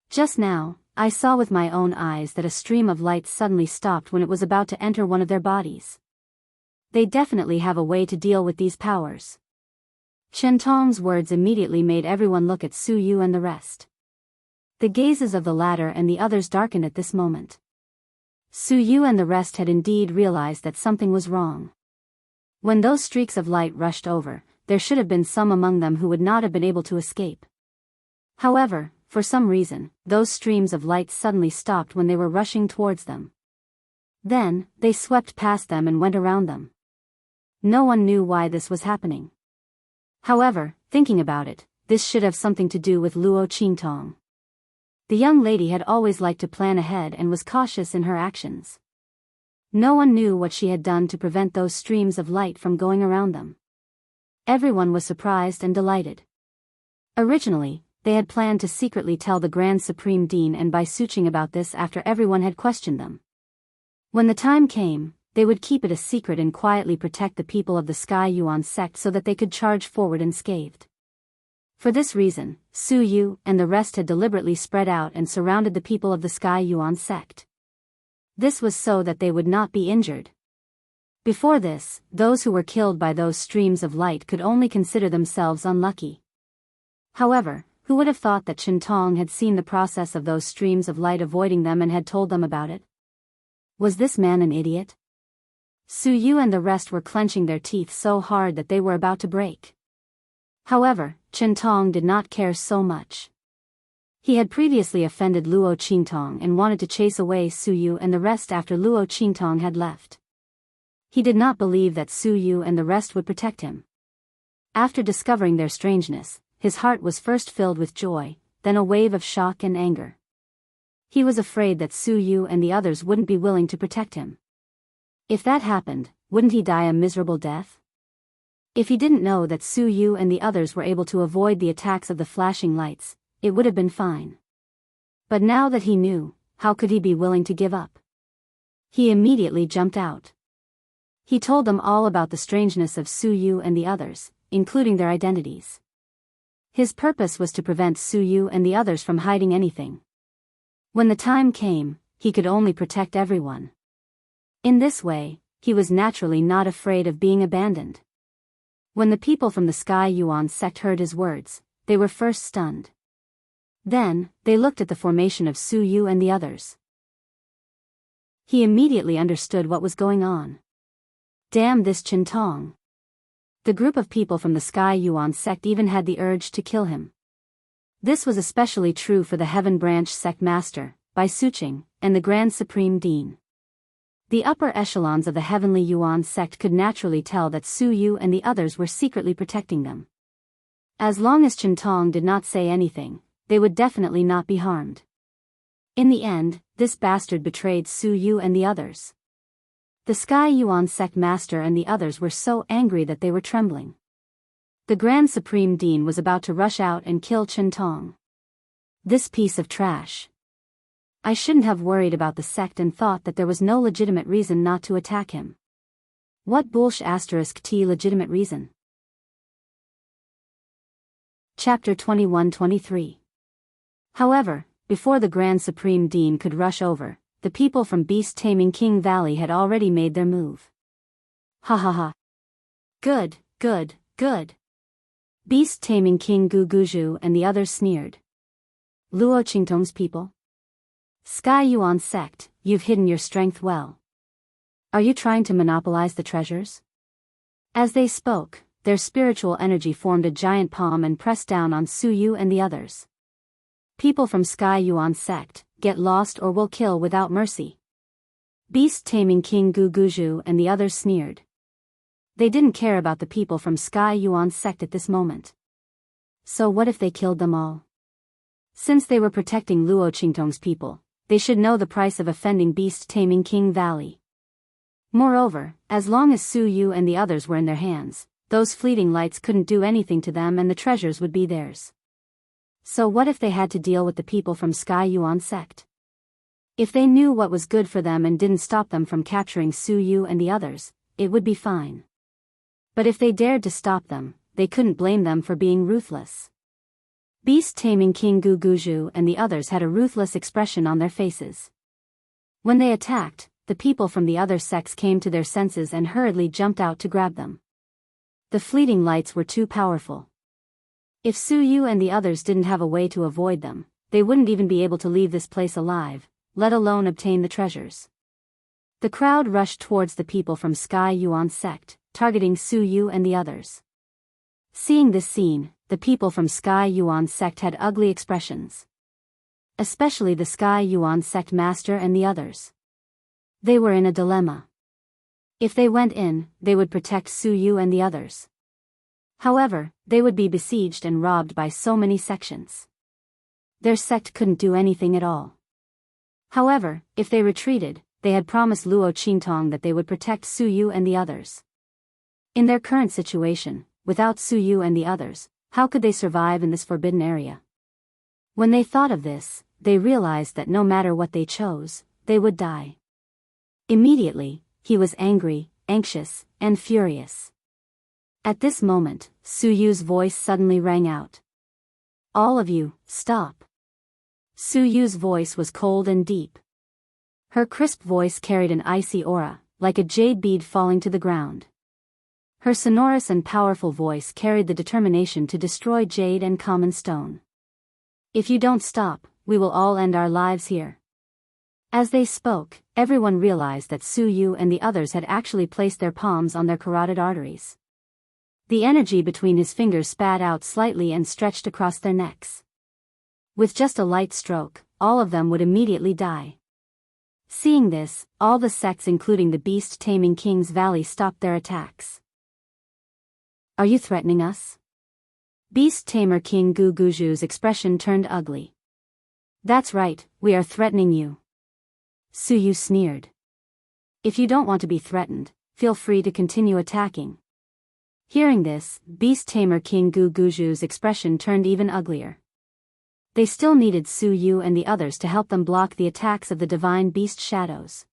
Just now, I saw with my own eyes that a stream of light suddenly stopped when it was about to enter one of their bodies. They definitely have a way to deal with these powers. Chen Tong's words immediately made everyone look at Su Yu and the rest. The gazes of the latter and the others darkened at this moment. Su Yu and the rest had indeed realized that something was wrong. When those streaks of light rushed over, there should have been some among them who would not have been able to escape. However, for some reason, those streams of light suddenly stopped when they were rushing towards them. Then, they swept past them and went around them. No one knew why this was happening. However, thinking about it, this should have something to do with Luo Qingtong. The young lady had always liked to plan ahead and was cautious in her actions. No one knew what she had done to prevent those streams of light from going around them. Everyone was surprised and delighted. Originally, they had planned to secretly tell the Grand Supreme Dean and Bai Suching about this after everyone had questioned them. When the time came, they would keep it a secret and quietly protect the people of the Sky Yuan sect so that they could charge forward unscathed. For this reason, Su Yu and the rest had deliberately spread out and surrounded the people of the Sky Yuan sect. This was so that they would not be injured. Before this, those who were killed by those streams of light could only consider themselves unlucky. However, who would have thought that Qingtong had seen the process of those streams of light avoiding them and had told them about it? Was this man an idiot? Su Yu and the rest were clenching their teeth so hard that they were about to break. However, Qingtong did not care so much. He had previously offended Luo Qingtong and wanted to chase away Su Yu and the rest after Luo Qingtong had left. He did not believe that Su Yu and the rest would protect him. After discovering their strangeness, his heart was first filled with joy, then a wave of shock and anger. He was afraid that Su Yu and the others wouldn't be willing to protect him. If that happened, wouldn't he die a miserable death? If he didn't know that Su Yu and the others were able to avoid the attacks of the flashing lights, it would have been fine. But now that he knew, how could he be willing to give up? He immediately jumped out. He told them all about the strangeness of Su Yu and the others, including their identities. His purpose was to prevent Su Yu and the others from hiding anything. When the time came, he could only protect everyone. In this way, he was naturally not afraid of being abandoned. When the people from the Sky Yuan sect heard his words, they were first stunned. Then, they looked at the formation of Su Yu and the others. He immediately understood what was going on. Damn this Qingtong. The group of people from the Sky Yuan sect even had the urge to kill him. This was especially true for the Heaven Branch sect master, Bai Suching, and the Grand Supreme Dean. The upper echelons of the Heavenly Yuan sect could naturally tell that Su Yu and the others were secretly protecting them. As long as Qingtong did not say anything, they would definitely not be harmed. In the end, this bastard betrayed Su Yu and the others. The Sky Yuan sect master and the others were so angry that they were trembling. The Grand Supreme Dean was about to rush out and kill Qingtong. This piece of trash. I shouldn't have worried about the sect and thought that there was no legitimate reason not to attack him. What bullsh**t legitimate reason? Chapter 21-23. However, before the Grand Supreme Dean could rush over, the people from Beast Taming King Valley had already made their move. Ha ha ha. Good, good, good. Beast Taming King Guguju and the others sneered. Luo Qingtong's people? Sky Yuan sect, you've hidden your strength well. Are you trying to monopolize the treasures? As they spoke, their spiritual energy formed a giant palm and pressed down on Su Yu and the others. People from Sky Yuan sect, get lost or we'll kill without mercy. Beast Taming King Guguju and the others sneered. They didn't care about the people from Sky Yuan sect at this moment. So what if they killed them all? Since they were protecting Luo Qingtong's people, they should know the price of offending Beast Taming King Valley. Moreover, as long as Su Yu and the others were in their hands, those fleeting lights couldn't do anything to them and the treasures would be theirs. So what if they had to deal with the people from Sky Yuan sect? If they knew what was good for them and didn't stop them from capturing Su Yu and the others, it would be fine. But if they dared to stop them, they couldn't blame them for being ruthless. Beast Taming King Guguju and the others had a ruthless expression on their faces. When they attacked, the people from the other sects came to their senses and hurriedly jumped out to grab them. The fleeting lights were too powerful. If Su Yu and the others didn't have a way to avoid them, they wouldn't even be able to leave this place alive, let alone obtain the treasures. The crowd rushed towards the people from Sky Yuan sect, targeting Su Yu and the others. Seeing this scene, the people from Sky Yuan's sect had ugly expressions. Especially the Sky Yuan sect master and the others. They were in a dilemma. If they went in, they would protect Su Yu and the others. However, they would be besieged and robbed by so many sections. Their sect couldn't do anything at all. However, if they retreated, they had promised Luo Qingtong that they would protect Su Yu and the others. In their current situation, without Su Yu and the others, how could they survive in this forbidden area? When they thought of this, they realized that no matter what they chose, they would die. Immediately, he was angry, anxious, and furious. At this moment, Su Yu's voice suddenly rang out. "All of you, stop." Su Yu's voice was cold and deep. Her crisp voice carried an icy aura, like a jade bead falling to the ground. Her sonorous and powerful voice carried the determination to destroy jade and common stone. "If you don't stop, we will all end our lives here." As they spoke, everyone realized that Su Yu and the others had actually placed their palms on their carotid arteries. The energy between his fingers spat out slightly and stretched across their necks. With just a light stroke, all of them would immediately die. Seeing this, all the sects including the beast-taming King's Valley stopped their attacks. "Are you threatening us?" Beast-tamer King Gu Guju's expression turned ugly. "That's right, we are threatening you." Su Yu sneered. "If you don't want to be threatened, feel free to continue attacking." Hearing this, Beast-tamer King Gu Guju's expression turned even uglier. They still needed Su Yu and the others to help them block the attacks of the divine beast shadows.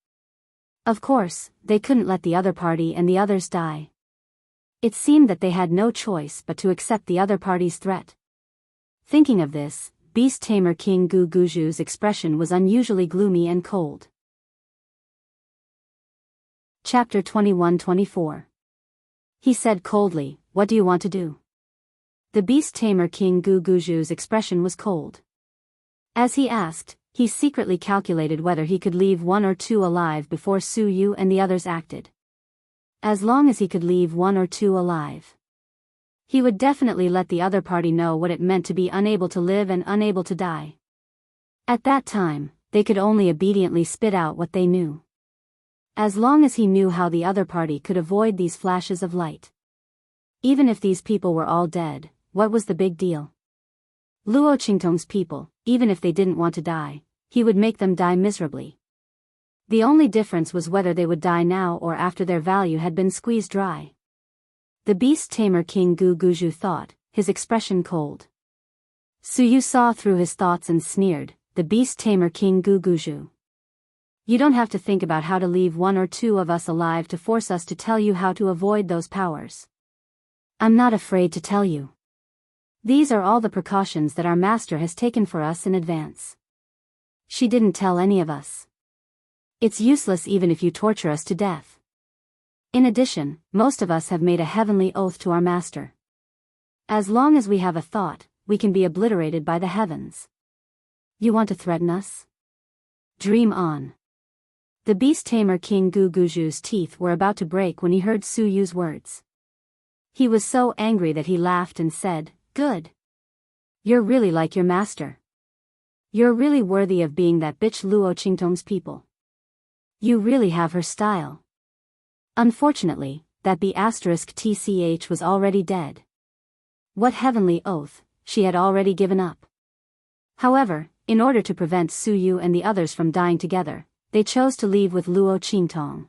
Of course, they couldn't let the other party and the others die. It seemed that they had no choice but to accept the other party's threat. Thinking of this, Beast-tamer King Gu Guju's expression was unusually gloomy and cold. Chapter 21-24. He said coldly, "What do you want to do?" The beast-tamer King Gu Guju's expression was cold. As he asked, he secretly calculated whether he could leave one or two alive before Su Yu and the others acted. As long as he could leave one or two alive, he would definitely let the other party know what it meant to be unable to live and unable to die. At that time, they could only obediently spit out what they knew. As long as he knew how the other party could avoid these flashes of light. Even if these people were all dead, what was the big deal? Luo Qingtong's people, even if they didn't want to die, he would make them die miserably. The only difference was whether they would die now or after their value had been squeezed dry. The beast-tamer King Gu Guju thought, his expression cold. Su Yu saw through his thoughts and sneered, "The beast-tamer King Gu Guju. You don't have to think about how to leave one or two of us alive to force us to tell you how to avoid those powers. I'm not afraid to tell you. These are all the precautions that our master has taken for us in advance. She didn't tell any of us. It's useless even if you torture us to death. In addition, most of us have made a heavenly oath to our master. As long as we have a thought, we can be obliterated by the heavens. You want to threaten us? Dream on." The beast-tamer King Gu Guju's teeth were about to break when he heard Su Yu's words. He was so angry that he laughed and said, "Good. You're really like your master. You're really worthy of being that bitch Luo Qingtong's people. You really have her style." Unfortunately, that B*TCH was already dead. What heavenly oath, she had already given up. However, in order to prevent Su Yu and the others from dying together, they chose to leave with Luo Qingtong.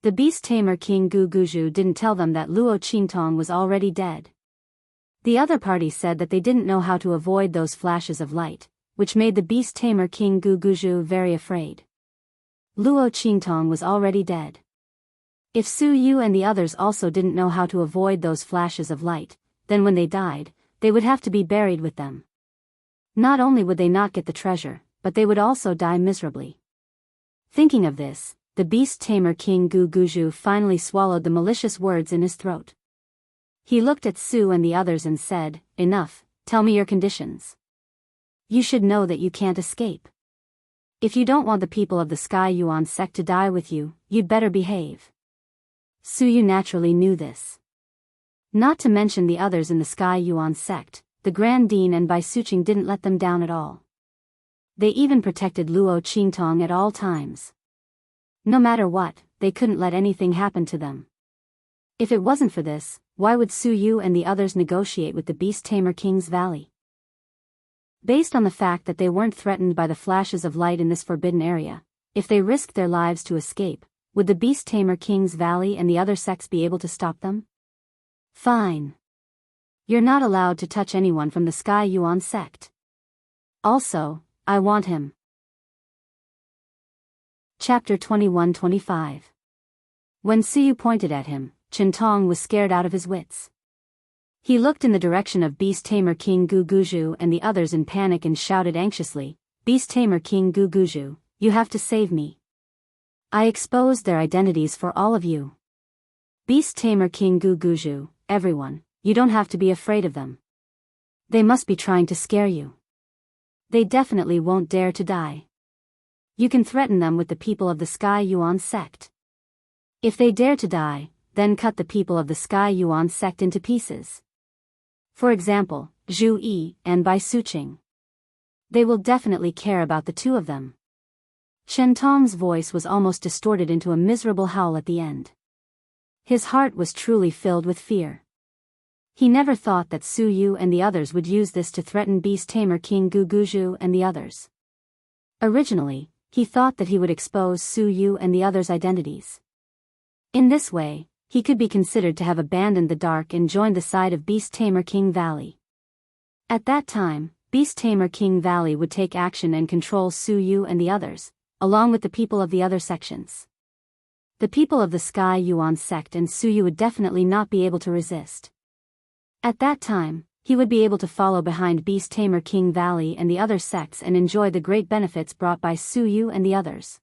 The beast-tamer King Gu Guju didn't tell them that Luo Qingtong was already dead. The other party said that they didn't know how to avoid those flashes of light, which made the beast-tamer King Gu Guju very afraid. Luo Qingtong was already dead. If Su Yu and the others also didn't know how to avoid those flashes of light, then when they died, they would have to be buried with them. Not only would they not get the treasure, but they would also die miserably. Thinking of this, the beast-tamer King Gu Guju finally swallowed the malicious words in his throat. He looked at Su and the others and said, "Enough, tell me your conditions. You should know that you can't escape. If you don't want the people of the Sky Yuan sect to die with you, you'd better behave." Suyu naturally knew this. Not to mention the others in the Sky Yuan sect, the Grand Dean and Bai Suqing didn't let them down at all. They even protected Luo Qingtong at all times. No matter what, they couldn't let anything happen to them. If it wasn't for this, why would Suyu and the others negotiate with the Beast Tamer King's Valley? Based on the fact that they weren't threatened by the flashes of light in this forbidden area, if they risked their lives to escape, would the Beast Tamer King's Valley and the other sects be able to stop them? Fine. You're not allowed to touch anyone from the Sky Yuan sect. Also, I want him. Chapter 21-25. When Suyu pointed at him, Qintong was scared out of his wits. He looked in the direction of Beast Tamer King Guguju and the others in panic and shouted anxiously, "Beast Tamer King Guguju, you have to save me. I exposed their identities for all of you. Beast Tamer King Guguju, everyone, you don't have to be afraid of them. They must be trying to scare you. They definitely won't dare to die. You can threaten them with the people of the Sky Yuan sect. If they dare to die, then cut the people of the Sky Yuan sect into pieces. For example, Zhu Yi and Bai Suqing. They will definitely care about the two of them." Qintong's voice was almost distorted into a miserable howl at the end. His heart was truly filled with fear. He never thought that Suyu and the others would use this to threaten Beast Tamer King Guguju and the others. Originally, he thought that he would expose Suyu and the others' identities. In this way, he could be considered to have abandoned the dark and joined the side of Beast Tamer King Valley. At that time, Beast Tamer King Valley would take action and control Suyu and the others, along with the people of the other sections. The people of the Sky Yuan sect and Suyu would definitely not be able to resist. At that time, he would be able to follow behind Beast Tamer King Valley and the other sects and enjoy the great benefits brought by Suyu and the others.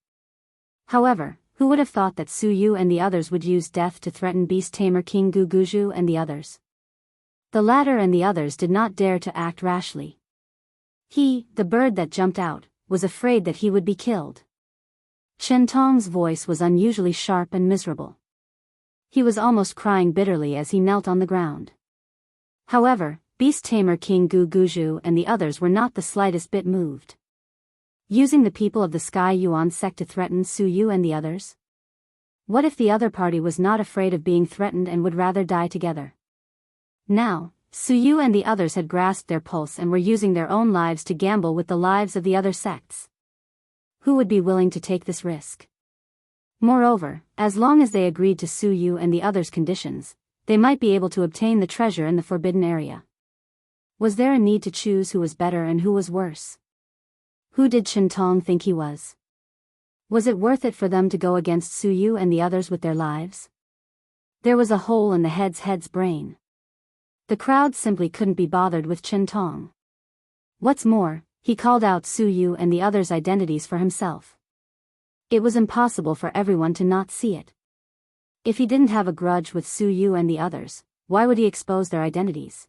However, who would have thought that Suyu and the others would use death to threaten Beast Tamer King Guguju and the others? The latter and the others did not dare to act rashly. He, the bird that jumped out, was afraid that he would be killed. Qintong's voice was unusually sharp and miserable. He was almost crying bitterly as he knelt on the ground. However, Beast Tamer King Guguju and the others were not the slightest bit moved. Using the people of the Sky Yuan sect to threaten Suyu and the others? What if the other party was not afraid of being threatened and would rather die together? Now, Suyu and the others had grasped their pulse and were using their own lives to gamble with the lives of the other sects. Who would be willing to take this risk? Moreover, as long as they agreed to Suyu and the others' conditions, they might be able to obtain the treasure in the forbidden area. Was there a need to choose who was better and who was worse? Who did Qintong think he was? Was it worth it for them to go against Suyu and the others with their lives? There was a hole in the head's brain. The crowd simply couldn't be bothered with Qintong. What's more, he called out Suyu and the others' identities for himself. It was impossible for everyone to not see it. If he didn't have a grudge with Suyu and the others, why would he expose their identities?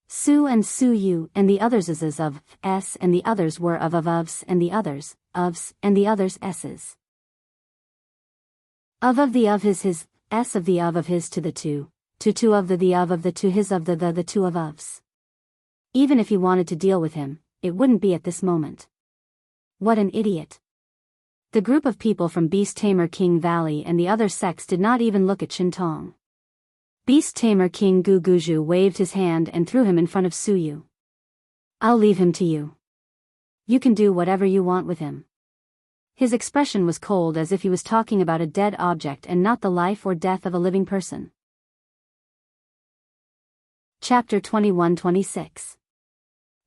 Su and Suyu and the others is of S and the others were of ofs and the others, ofs and the others s's. Of the of his, S of the of his to the two of the of the to his of the two of ofs. Even if he wanted to deal with him, it wouldn't be at this moment. What an idiot. The group of people from Beast Tamer King Valley and the other sects did not even look at Qintong. Beast Tamer King Guguju waved his hand and threw him in front of Suyu. "I'll leave him to you. You can do whatever you want with him." His expression was cold as if he was talking about a dead object and not the life or death of a living person. Chapter 21-26.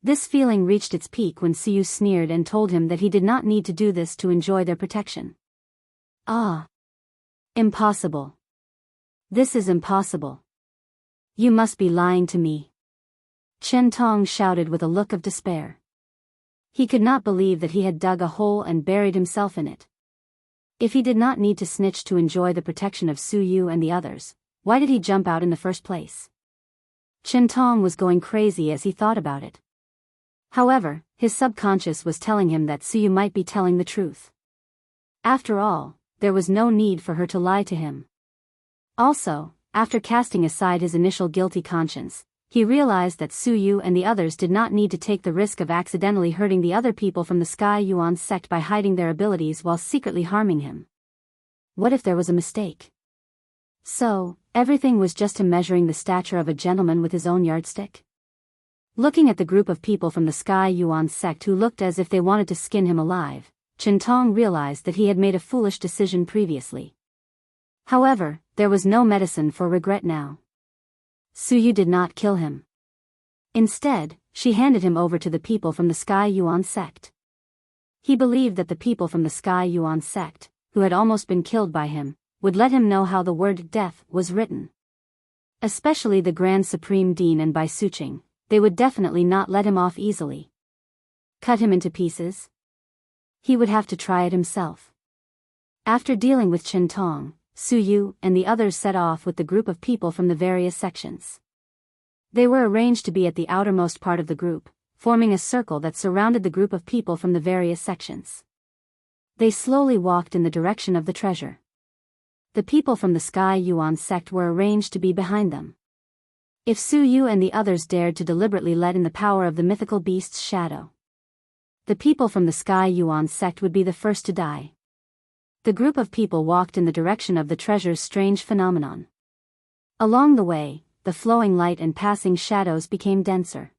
This feeling reached its peak when Suyu sneered and told him that he did not need to do this to enjoy their protection. "Ah! Impossible. This is impossible. You must be lying to me." Qintong shouted with a look of despair. He could not believe that he had dug a hole and buried himself in it. If he did not need to snitch to enjoy the protection of Suyu and the others, why did he jump out in the first place? Qintong was going crazy as he thought about it. However, his subconscious was telling him that Suyu might be telling the truth. After all, there was no need for her to lie to him. Also, after casting aside his initial guilty conscience, he realized that Su Yu and the others did not need to take the risk of accidentally hurting the other people from the Sky Yuan sect by hiding their abilities while secretly harming him. What if there was a mistake? So, everything was just him measuring the stature of a gentleman with his own yardstick? Looking at the group of people from the Sky Yuan sect who looked as if they wanted to skin him alive, Chen Tong realized that he had made a foolish decision previously. However, there was no medicine for regret now. Su Yu did not kill him. Instead, she handed him over to the people from the Sky Yuan sect. He believed that the people from the Sky Yuan sect, who had almost been killed by him, would let him know how the word death was written. Especially the Grand Supreme Dean and Bai Suqing, they would definitely not let him off easily. Cut him into pieces? He would have to try it himself. After dealing with Chen Tong, Su Yu and the others set off with the group of people from the various sections. They were arranged to be at the outermost part of the group, forming a circle that surrounded the group of people from the various sections. They slowly walked in the direction of the treasure. The people from the Sky Yuan sect were arranged to be behind them. If Su Yu and the others dared to deliberately let in the power of the mythical beast's shadow, the people from the Sky Yuan sect would be the first to die. The group of people walked in the direction of the treasure's strange phenomenon. Along the way, the flowing light and passing shadows became denser.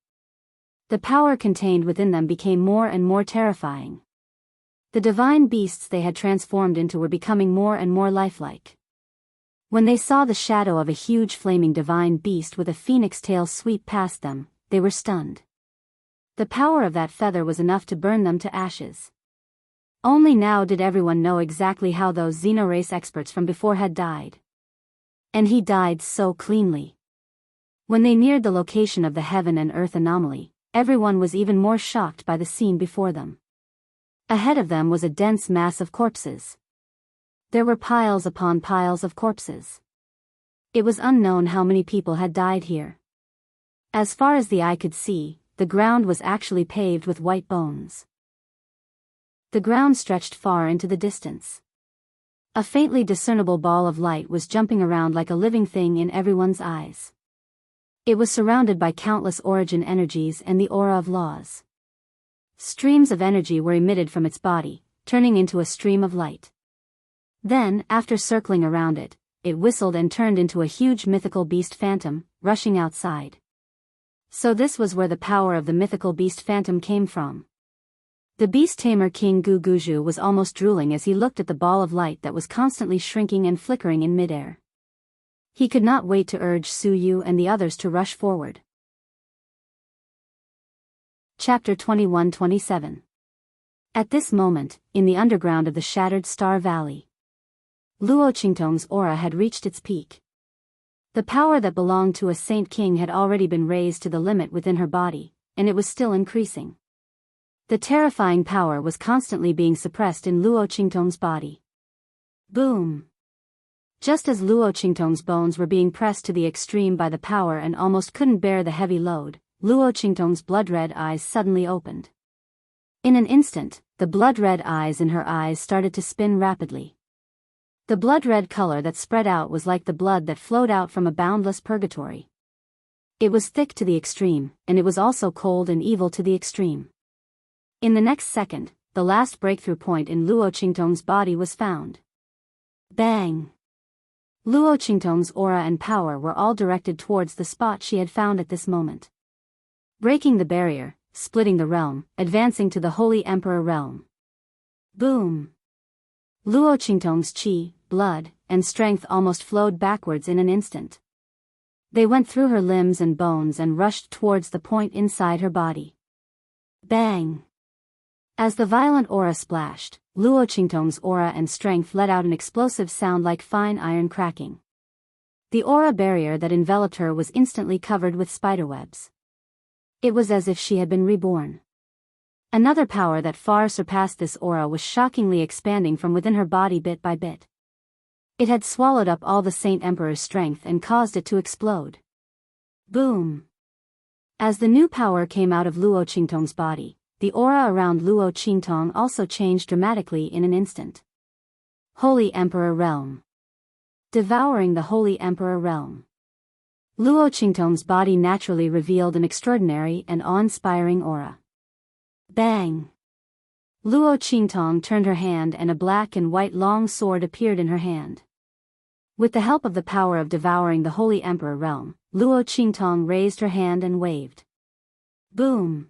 The power contained within them became more and more terrifying. The divine beasts they had transformed into were becoming more and more lifelike. When they saw the shadow of a huge flaming divine beast with a phoenix tail sweep past them, they were stunned. The power of that feather was enough to burn them to ashes. Only now did everyone know exactly how those xenorace experts from before had died. And he died so cleanly. When they neared the location of the heaven and earth anomaly, everyone was even more shocked by the scene before them. Ahead of them was a dense mass of corpses. There were piles upon piles of corpses. It was unknown how many people had died here. As far as the eye could see, the ground was actually paved with white bones. The ground stretched far into the distance. A faintly discernible ball of light was jumping around like a living thing in everyone's eyes. It was surrounded by countless origin energies and the aura of laws. Streams of energy were emitted from its body, turning into a stream of light. Then, after circling around it, it whistled and turned into a huge mythical beast phantom, rushing outside. So this was where the power of the mythical beast phantom came from. The beast tamer King Gu Guju was almost drooling as he looked at the ball of light that was constantly shrinking and flickering in midair. He could not wait to urge Su Yu and the others to rush forward. Chapter 21-27. At this moment, in the underground of the shattered Star Valley, Luo Qingtong's aura had reached its peak. The power that belonged to a Saint King had already been raised to the limit within her body, and it was still increasing. The terrifying power was constantly being suppressed in Luo Qingtong's body. Boom! Just as Luo Qingtong's bones were being pressed to the extreme by the power and almost couldn't bear the heavy load, Luo Qingtong's blood-red eyes suddenly opened. In an instant, the blood-red eyes in her eyes started to spin rapidly. The blood-red color that spread out was like the blood that flowed out from a boundless purgatory. It was thick to the extreme, and it was also cold and evil to the extreme. In the next second, the last breakthrough point in Luo Qingtong's body was found. Bang! Luo Qingtong's aura and power were all directed towards the spot she had found at this moment. Breaking the barrier, splitting the realm, advancing to the Holy Emperor realm. Boom! Luo Qingtong's qi, blood, and strength almost flowed backwards in an instant. They went through her limbs and bones and rushed towards the point inside her body. Bang! As the violent aura splashed, Luo Qingtong's aura and strength let out an explosive sound like fine iron cracking. The aura barrier that enveloped her was instantly covered with spiderwebs. It was as if she had been reborn. Another power that far surpassed this aura was shockingly expanding from within her body bit by bit. It had swallowed up all the Saint Emperor's strength and caused it to explode. Boom! As the new power came out of Luo Qingtong's body, the aura around Luo Qingtong also changed dramatically in an instant. Holy Emperor Realm. Devouring the Holy Emperor Realm. Luo Qingtong's body naturally revealed an extraordinary and awe-inspiring aura. Bang! Luo Qingtong turned her hand and a black and white long sword appeared in her hand. With the help of the power of devouring the Holy Emperor Realm, Luo Qingtong raised her hand and waved. Boom!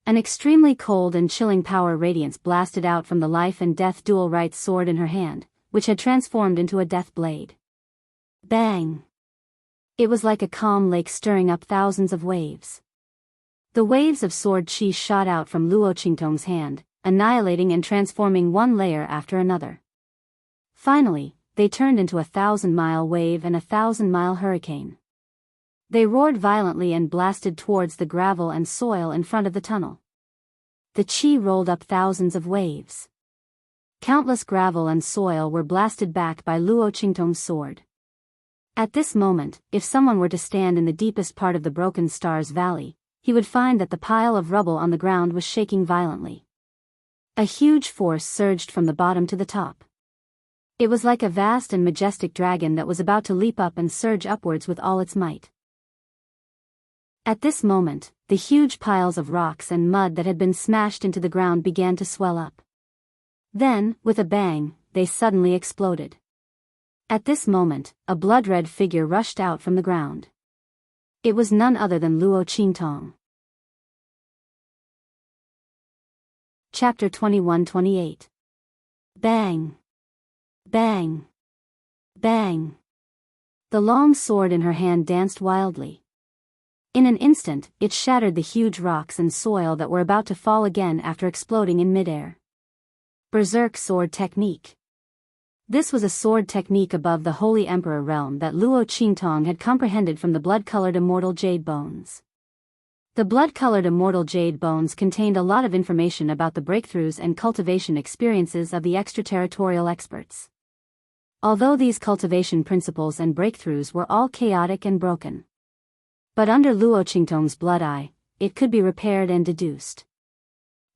An extremely cold and chilling power radiance blasted out from the life and death dual right sword in her hand, which had transformed into a death blade. Bang! It was like a calm lake stirring up thousands of waves. The waves of sword chi shot out from Luo Qingtong's hand, annihilating and transforming one layer after another. Finally, they turned into a 1,000-mile wave and a 1,000-mile hurricane. They roared violently and blasted towards the gravel and soil in front of the tunnel. The chi rolled up thousands of waves. Countless gravel and soil were blasted back by Luo Qingtong's sword. At this moment, if someone were to stand in the deepest part of the Broken Stars Valley, he would find that the pile of rubble on the ground was shaking violently. A huge force surged from the bottom to the top. It was like a vast and majestic dragon that was about to leap up and surge upwards with all its might. At this moment, the huge piles of rocks and mud that had been smashed into the ground began to swell up. Then, with a bang, they suddenly exploded. At this moment, a blood-red figure rushed out from the ground. It was none other than Luo Qingtong. Chapter 21-28. Bang! Bang! Bang! The long sword in her hand danced wildly. In an instant, it shattered the huge rocks and soil that were about to fall again after exploding in midair. Berserk Sword Technique. This was a sword technique above the Holy Emperor Realm that Luo Qingtong had comprehended from the blood-colored Immortal Jade Bones. The blood-colored Immortal Jade Bones contained a lot of information about the breakthroughs and cultivation experiences of the extraterritorial experts. Although these cultivation principles and breakthroughs were all chaotic and broken. But under Luo Qingtong's blood eye, it could be repaired and deduced.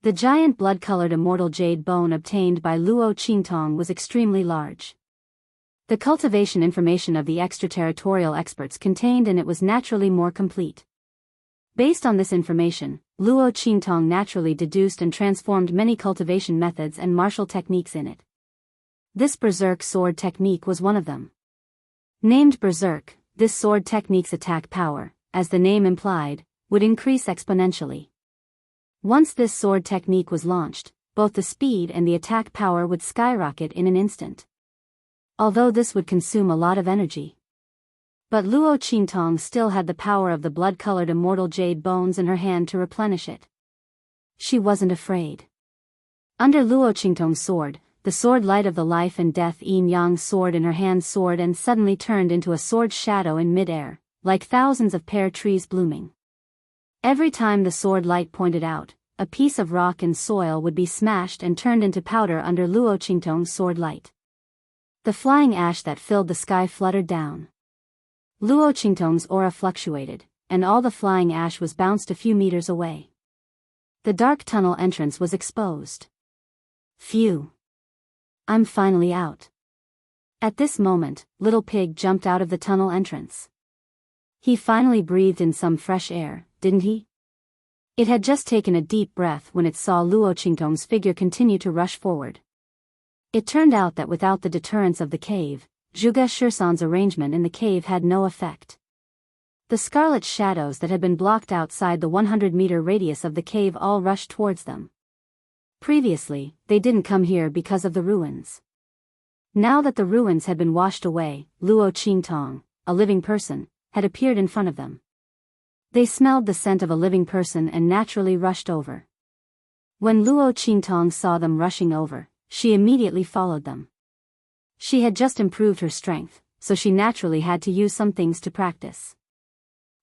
The giant blood-colored Immortal Jade Bone obtained by Luo Qingtong was extremely large. The cultivation information of the extraterritorial experts contained in it was naturally more complete. Based on this information, Luo Qingtong naturally deduced and transformed many cultivation methods and martial techniques in it. This Berserk Sword Technique was one of them. Named Berserk, this sword technique's attack power, as the name implied, would increase exponentially. Once this sword technique was launched, both the speed and the attack power would skyrocket in an instant. Although this would consume a lot of energy. But Luo Qingtong still had the power of the blood-colored Immortal Jade Bones in her hand to replenish it. She wasn't afraid. Under Luo Qingtong's sword, the sword light of the life and death yin-yang sword in her hand soared and suddenly turned into a sword shadow in mid-air, like thousands of pear trees blooming. Every time the sword light pointed out, a piece of rock and soil would be smashed and turned into powder under Luo Qingtong's sword light. The flying ash that filled the sky fluttered down. Luo Qingtong's aura fluctuated, and all the flying ash was bounced a few meters away. The dark tunnel entrance was exposed. Phew! I'm finally out. At this moment, Little Pig jumped out of the tunnel entrance. He finally breathed in some fresh air, didn't he? It had just taken a deep breath when it saw Luo Qingtong's figure continue to rush forward. It turned out that without the deterrence of the cave, Zhuge Shursan's arrangement in the cave had no effect. The scarlet shadows that had been blocked outside the 100-meter radius of the cave all rushed towards them. Previously, they didn't come here because of the ruins. Now that the ruins had been washed away, Luo Qingtong, a living person, had appeared in front of them. They smelled the scent of a living person and naturally rushed over. When Luo Qingtong saw them rushing over, she immediately followed them. She had just improved her strength, so she naturally had to use some things to practice.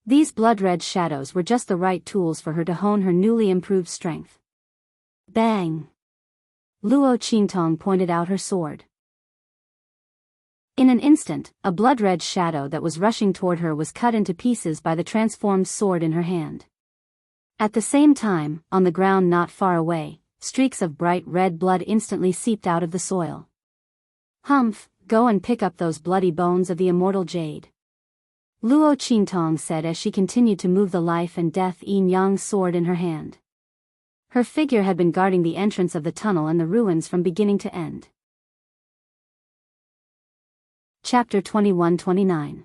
These blood-red shadows were just the right tools for her to hone her newly improved strength. Bang! Luo Qingtong pointed out her sword. In an instant, a blood-red shadow that was rushing toward her was cut into pieces by the transformed sword in her hand. At the same time, on the ground not far away, streaks of bright red blood instantly seeped out of the soil. Humph, go and pick up those bloody bones of the immortal jade. Luo Qingtong said as she continued to move the life and death yin yang sword in her hand. Her figure had been guarding the entrance of the tunnel and the ruins from beginning to end. Chapter 21-29.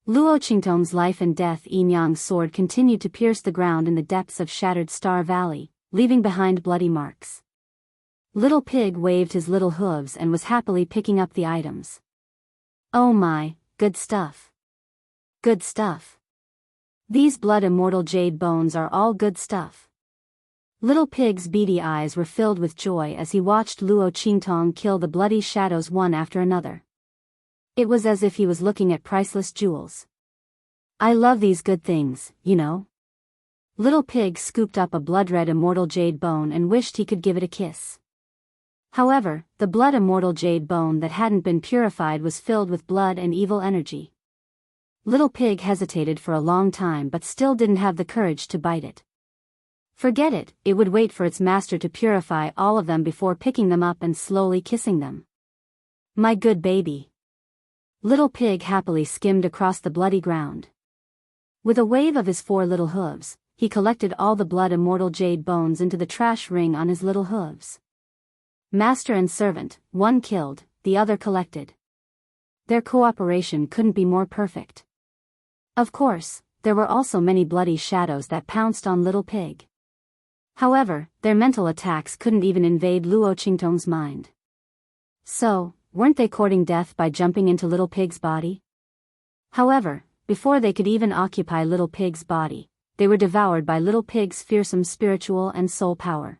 Luo Qingtong's life and death yin-yang sword continued to pierce the ground in the depths of shattered Star Valley, leaving behind bloody marks. Little Pig waved his little hooves and was happily picking up the items. Oh my, good stuff. Good stuff. These blood immortal jade bones are all good stuff. Little Pig's beady eyes were filled with joy as he watched Luo Qingtong kill the bloody shadows one after another. It was as if he was looking at priceless jewels. I love these good things, you know. Little Pig scooped up a blood-red immortal jade bone and wished he could give it a kiss. However, the blood immortal jade bone that hadn't been purified was filled with blood and evil energy. Little Pig hesitated for a long time but still didn't have the courage to bite it. Forget it, it would wait for its master to purify all of them before picking them up and slowly kissing them. My good baby. Little Pig happily skimmed across the bloody ground. With a wave of his 4 little hooves, he collected all the blood immortal jade bones into the trash ring on his little hooves. Master and servant, one killed, the other collected. Their cooperation couldn't be more perfect. Of course, there were also many bloody shadows that pounced on Little Pig. However, their mental attacks couldn't even invade Luo Qingtong's mind. So, weren't they courting death by jumping into Little Pig's body? However, before they could even occupy Little Pig's body, they were devoured by Little Pig's fearsome spiritual and soul power.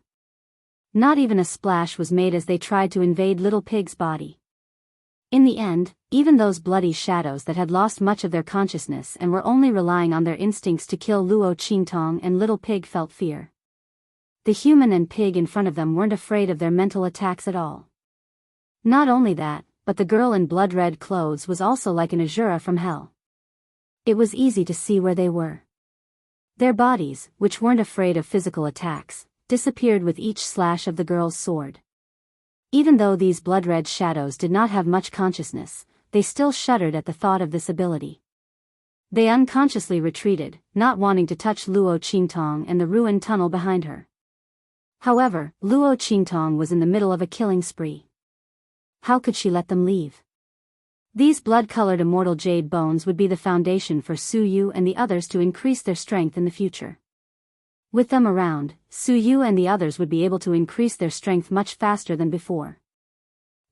Not even a splash was made as they tried to invade Little Pig's body. In the end, even those bloody shadows that had lost much of their consciousness and were only relying on their instincts to kill Luo Qingtong and Little Pig felt fear. The human and pig in front of them weren't afraid of their mental attacks at all. Not only that, but the girl in blood-red clothes was also like an Azura from hell. It was easy to see where they were. Their bodies, which weren't afraid of physical attacks, disappeared with each slash of the girl's sword. Even though these blood-red shadows did not have much consciousness, they still shuddered at the thought of this ability. They unconsciously retreated, not wanting to touch Luo Qingtong and the ruined tunnel behind her. However, Luo Qingtong was in the middle of a killing spree. How could she let them leave? These blood-colored immortal jade bones would be the foundation for Su Yu and the others to increase their strength in the future. With them around, Su Yu and the others would be able to increase their strength much faster than before.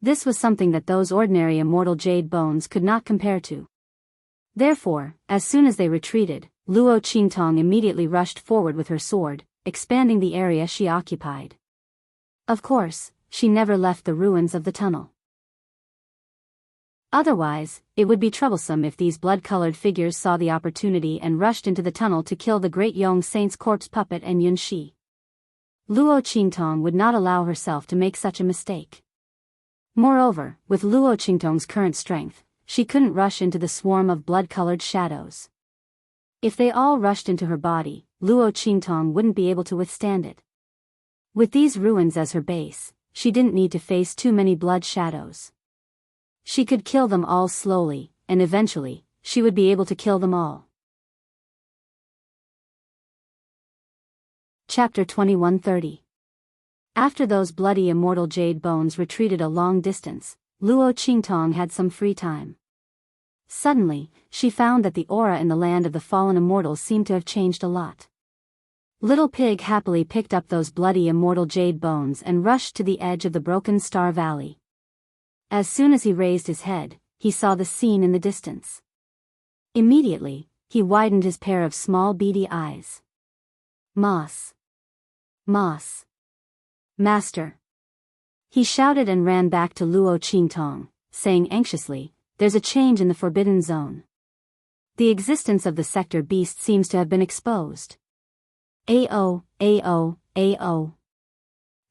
This was something that those ordinary immortal jade bones could not compare to. Therefore, as soon as they retreated, Luo Qingtong immediately rushed forward with her sword, expanding the area she occupied. Of course, she never left the ruins of the tunnel. Otherwise, it would be troublesome if these blood-colored figures saw the opportunity and rushed into the tunnel to kill the great Yong Saint's corpse puppet and Yun Shi. Luo Qingtong would not allow herself to make such a mistake. Moreover, with Luo Qingtong's current strength, she couldn't rush into the swarm of blood-colored shadows. If they all rushed into her body, Luo Qingtong wouldn't be able to withstand it. With these ruins as her base, she didn't need to face too many blood shadows. She could kill them all slowly, and eventually, she would be able to kill them all. Chapter 21-30. After those bloody immortal jade bones retreated a long distance, Luo Qingtong had some free time. Suddenly, she found that the aura in the land of the fallen immortals seemed to have changed a lot. Little Pig happily picked up those bloody immortal jade bones and rushed to the edge of the broken Star Valley. As soon as he raised his head, he saw the scene in the distance. Immediately, he widened his pair of small beady eyes. Moss. Moss. Master. He shouted and ran back to Luo Qingtong, saying anxiously, "There's a change in the Forbidden Zone. The existence of the sector beast seems to have been exposed. Ao.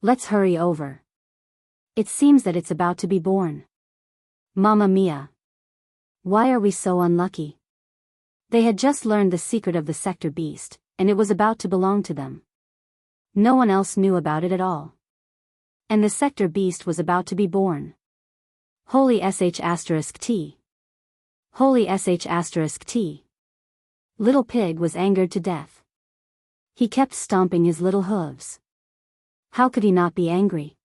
Let's hurry over. It seems that it's about to be born. Mamma mia. Why are we so unlucky?" They had just learned the secret of the sector beast, and it was about to belong to them. No one else knew about it at all. And the sector beast was about to be born. Holy sh*t. Holy sh*t. Little Pig was angered to death. He kept stomping his little hooves. How could he not be angry?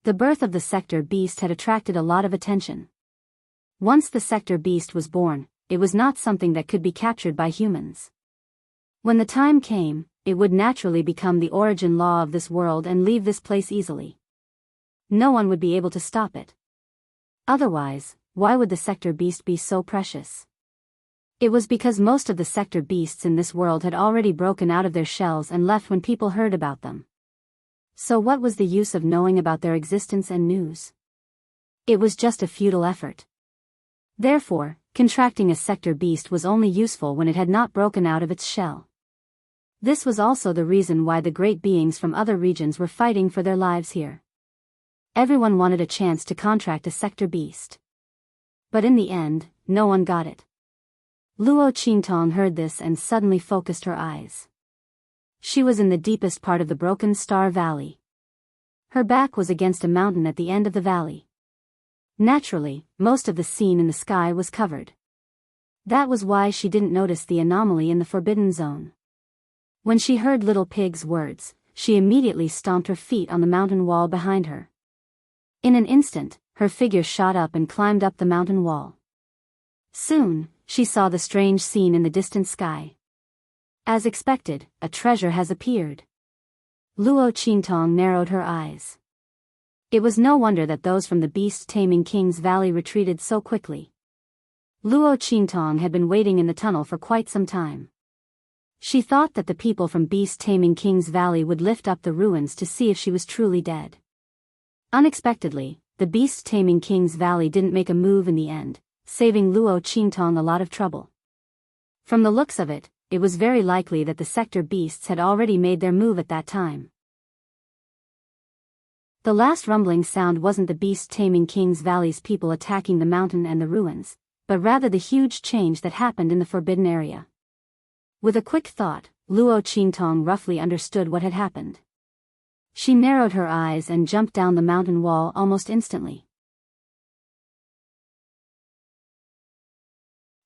The birth of the Sector Beast had attracted a lot of attention. Once the Sector Beast was born, it was not something that could be captured by humans. When the time came, it would naturally become the origin law of this world and leave this place easily. No one would be able to stop it. Otherwise, why would the Sector Beast be so precious? It was because most of the Sector Beasts in this world had already broken out of their shells and left when people heard about them. So what was the use of knowing about their existence and news? It was just a futile effort. Therefore, contracting a Sector Beast was only useful when it had not broken out of its shell. This was also the reason why the great beings from other regions were fighting for their lives here. Everyone wanted a chance to contract a Sector Beast. But in the end, no one got it. Luo Qingtong heard this and suddenly focused her eyes. She was in the deepest part of the Broken Star Valley. Her back was against a mountain at the end of the valley. Naturally, most of the scene in the sky was covered. That was why she didn't notice the anomaly in the Forbidden Zone. When she heard Little Pig's words, she immediately stomped her feet on the mountain wall behind her. In an instant, her figure shot up and climbed up the mountain wall. Soon, she saw the strange scene in the distant sky. As expected, a treasure has appeared. Luo Qingtong narrowed her eyes. It was no wonder that those from the beast-taming King's Valley retreated so quickly. Luo Qingtong had been waiting in the tunnel for quite some time. She thought that the people from beast-taming King's Valley would lift up the ruins to see if she was truly dead. Unexpectedly, the beast-taming King's Valley didn't make a move in the end, saving Luo Qingtong a lot of trouble. From the looks of it, it was very likely that the Sector Beasts had already made their move at that time. The last rumbling sound wasn't the beast-taming King's Valley's people attacking the mountain and the ruins, but rather the huge change that happened in the forbidden area. With a quick thought, Luo Qingtong roughly understood what had happened. She narrowed her eyes and jumped down the mountain wall almost instantly.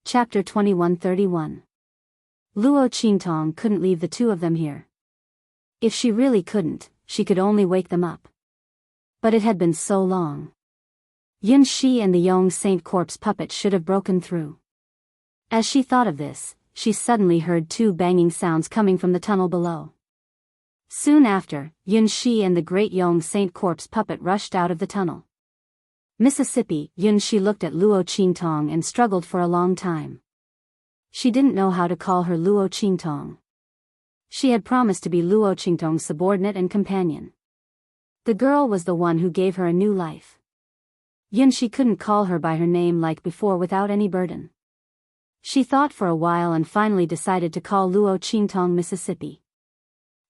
Chapter 2131. Luo Qingtong couldn't leave the two of them here. If she really couldn't, she could only wake them up. But it had been so long. Yun Shi and the Yong Saint Corpse puppet should have broken through. As she thought of this, she suddenly heard two banging sounds coming from the tunnel below. Soon after, Yun Shi and the great Yong Saint Corpse puppet rushed out of the tunnel. Mississippi, Yun Shi looked at Luo Qingtong and struggled for a long time. She didn't know how to call her Luo Qingtong. She had promised to be Luo Qingtong's subordinate and companion. The girl was the one who gave her a new life. Yun Shi couldn't call her by her name like before without any burden. She thought for a while and finally decided to call Luo Qingtong Mississippi.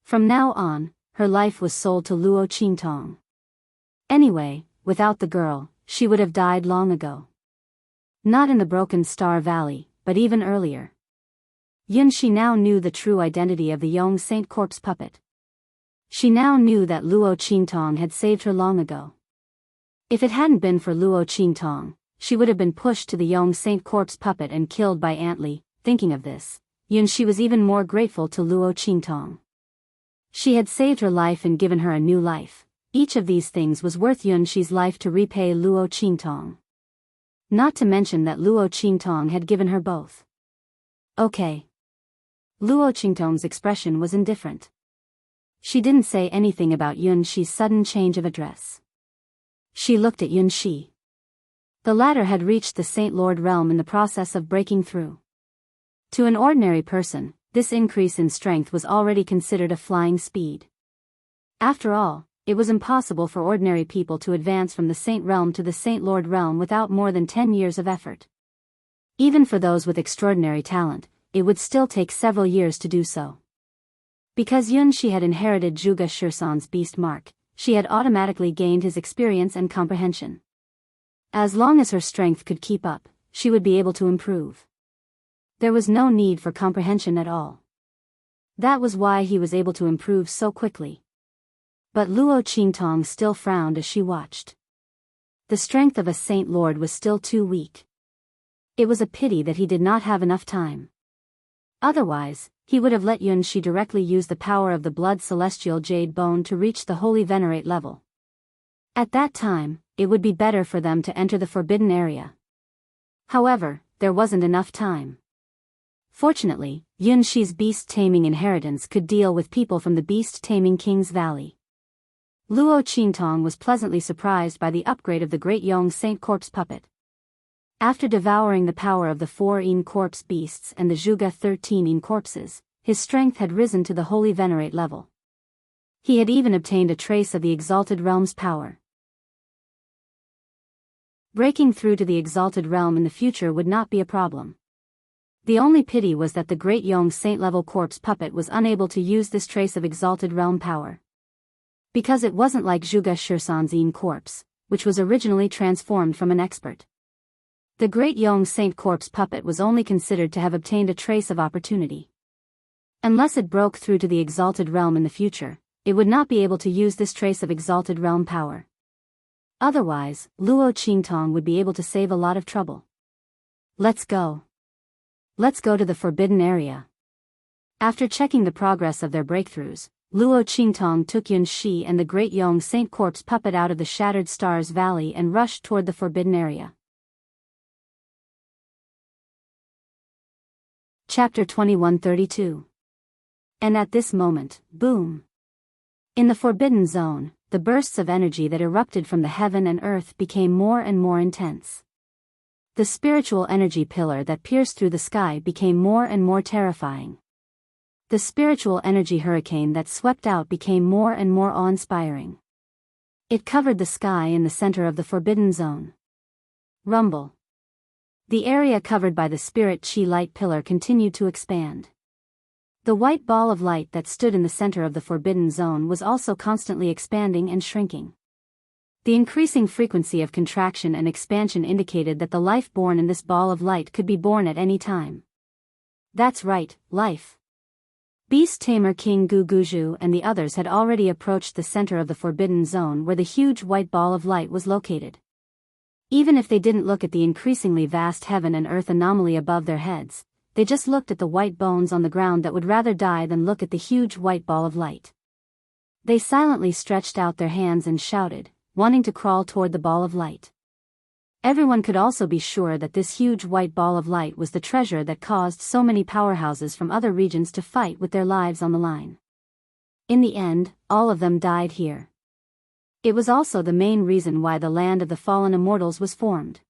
From now on, her life was sold to Luo Qingtong. Anyway, without the girl, she would have died long ago. Not in the Broken Star Valley, but even earlier. Yun Shi now knew the true identity of the Yong Saint Corpse puppet. She now knew that Luo Qingtong had saved her long ago. If it hadn't been for Luo Qingtong, she would have been pushed to the Yong Saint Corpse puppet and killed by Antli. Thinking of this, Yun Shi was even more grateful to Luo Qingtong. She had saved her life and given her a new life. Each of these things was worth Yun Shi's life to repay Luo Qingtong. Not to mention that Luo Qingtong had given her both. Okay. Luo Qingtong's expression was indifferent. She didn't say anything about Yun Shi's sudden change of address. She looked at Yun Shi. The latter had reached the Saint Lord realm in the process of breaking through. To an ordinary person, this increase in strength was already considered a flying speed. After all, it was impossible for ordinary people to advance from the Saint realm to the Saint Lord realm without more than 10 years of effort. Even for those with extraordinary talent, it would still take several years to do so. Because Yun Shi had inherited Zhuge Shisan's beast mark, she had automatically gained his experience and comprehension. As long as her strength could keep up, she would be able to improve. There was no need for comprehension at all. That was why he was able to improve so quickly. But Luo Qingtong still frowned as she watched. The strength of a Saint Lord was still too weak. It was a pity that he did not have enough time. Otherwise, he would have let Yun Shi directly use the power of the blood celestial jade bone to reach the holy venerate level. At that time, it would be better for them to enter the forbidden area. However, there wasn't enough time. Fortunately, Yun Shi's beast-taming inheritance could deal with people from the beast-taming King's Valley. Luo Qingtong was pleasantly surprised by the upgrade of the Great Yong Saint Corpse puppet. After devouring the power of the 4 Yin corpse beasts and the Zhuge 13 Yin corpses, his strength had risen to the holy venerate level. He had even obtained a trace of the exalted realm's power. Breaking through to the exalted realm in the future would not be a problem. The only pity was that the Great Yong Saint-level corpse puppet was unable to use this trace of exalted realm power. Because it wasn't like Zhuge Shirsan's Yin corpse, which was originally transformed from an expert. The Great Yong Saint corpse puppet was only considered to have obtained a trace of opportunity. Unless it broke through to the exalted realm in the future, it would not be able to use this trace of exalted realm power. Otherwise, Luo Qingtong would be able to save a lot of trouble. Let's go. Let's go to the forbidden area. After checking the progress of their breakthroughs, Luo Qingtong took Yun Shi and the Great Yong Saint corpse puppet out of the Shattered Stars Valley and rushed toward the forbidden area. Chapter 2132. And at this moment, boom! In the Forbidden Zone, the bursts of energy that erupted from the heaven and earth became more and more intense. The spiritual energy pillar that pierced through the sky became more and more terrifying. The spiritual energy hurricane that swept out became more and more awe-inspiring. It covered the sky in the center of the Forbidden Zone. Rumble. The area covered by the spirit chi light pillar continued to expand. The white ball of light that stood in the center of the Forbidden Zone was also constantly expanding and shrinking. The increasing frequency of contraction and expansion indicated that the life born in this ball of light could be born at any time. That's right, life. Beast Tamer King Gu Guju and the others had already approached the center of the Forbidden Zone where the huge white ball of light was located. Even if they didn't look at the increasingly vast heaven and earth anomaly above their heads, they just looked at the white bones on the ground that would rather die than look at the huge white ball of light. They silently stretched out their hands and shouted, wanting to crawl toward the ball of light. Everyone could also be sure that this huge white ball of light was the treasure that caused so many powerhouses from other regions to fight with their lives on the line. In the end, all of them died here. It was also the main reason why the land of the fallen immortals was formed.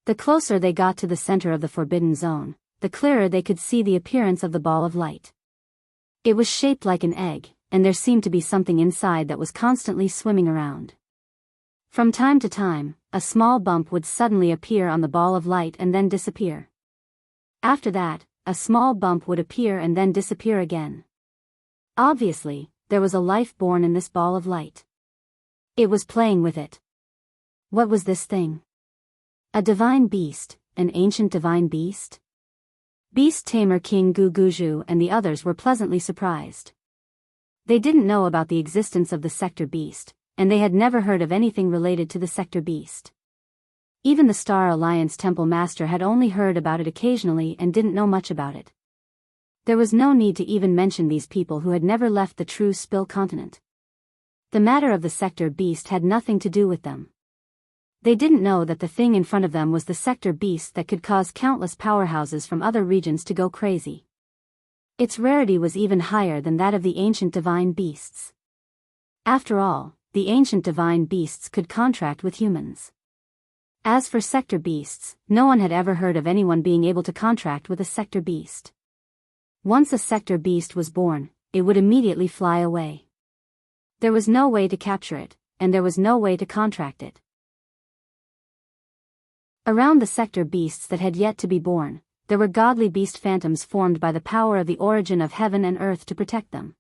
The closer they got to the center of the Forbidden Zone, the clearer they could see the appearance of the ball of light. It was shaped like an egg, and there seemed to be something inside that was constantly swimming around. From time to time, a small bump would suddenly appear on the ball of light and then disappear. After that, a small bump would appear and then disappear again. Obviously, there was a life born in this ball of light. It was playing with it. What was this thing? A divine beast, an ancient divine beast? Beast Tamer King Gu Guju and the others were pleasantly surprised. They didn't know about the existence of the Sector Beast, and they had never heard of anything related to the Sector Beast. Even the Star Alliance Temple Master had only heard about it occasionally and didn't know much about it. There was no need to even mention these people who had never left the true Spill continent. The matter of the Sector Beast had nothing to do with them. They didn't know that the thing in front of them was the Sector Beast that could cause countless powerhouses from other regions to go crazy. Its rarity was even higher than that of the ancient divine beasts. After all, the ancient divine beasts could contract with humans. As for Sector Beasts, no one had ever heard of anyone being able to contract with a Sector Beast. Once a Sector Beast was born, it would immediately fly away. There was no way to capture it, and there was no way to contract it. Around the Sector Beasts that had yet to be born, there were godly beast phantoms formed by the power of the origin of heaven and earth to protect them.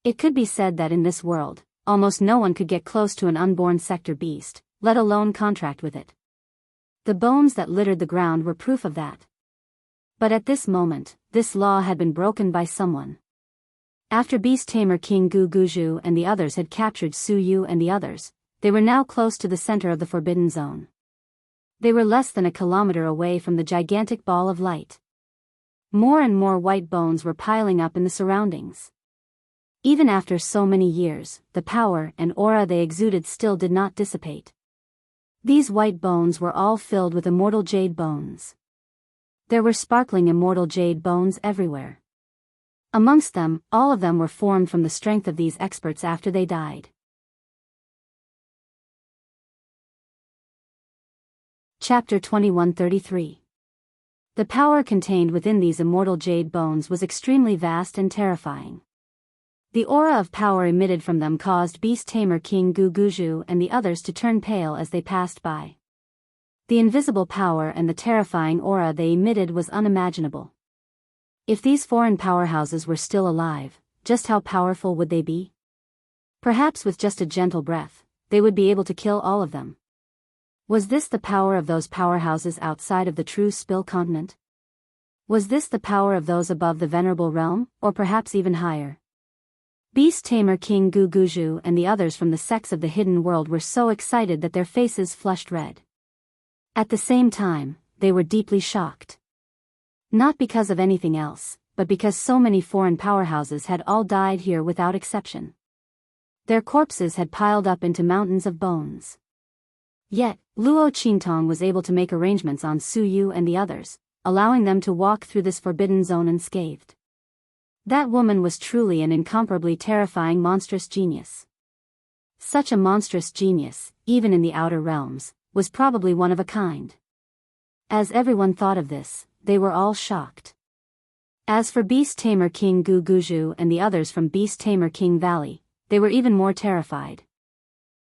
It could be said that in this world, almost no one could get close to an unborn Sector Beast, let alone contract with it. The bones that littered the ground were proof of that. But at this moment, this law had been broken by someone. After Beast Tamer King Gu Guju and the others had captured Su Yu and the others, they were now close to the center of the Forbidden Zone. They were less than a kilometer away from the gigantic ball of light. More and more white bones were piling up in the surroundings. Even after so many years, the power and aura they exuded still did not dissipate. These white bones were all filled with immortal jade bones. There were sparkling immortal jade bones everywhere. Amongst them, all of them were formed from the strength of these experts after they died. Chapter 2133. The power contained within these immortal jade bones was extremely vast and terrifying. The aura of power emitted from them caused Beast Tamer King Guguju and the others to turn pale as they passed by. The invisible power and the terrifying aura they emitted was unimaginable. If these foreign powerhouses were still alive, just how powerful would they be? Perhaps with just a gentle breath, they would be able to kill all of them. Was this the power of those powerhouses outside of the true Spill continent? Was this the power of those above the Venerable Realm, or perhaps even higher? Beast Tamer King Guguju and the others from the sects of the hidden world were so excited that their faces flushed red. At the same time, they were deeply shocked. Not because of anything else, but because so many foreign powerhouses had all died here without exception. Their corpses had piled up into mountains of bones. Yet, Luo Qingtong was able to make arrangements on Su Yu and the others, allowing them to walk through this forbidden zone unscathed. That woman was truly an incomparably terrifying monstrous genius. Such a monstrous genius, even in the outer realms, was probably one of a kind. As everyone thought of this, they were all shocked. As for Beast Tamer King Guguju and the others from Beast Tamer King Valley, they were even more terrified.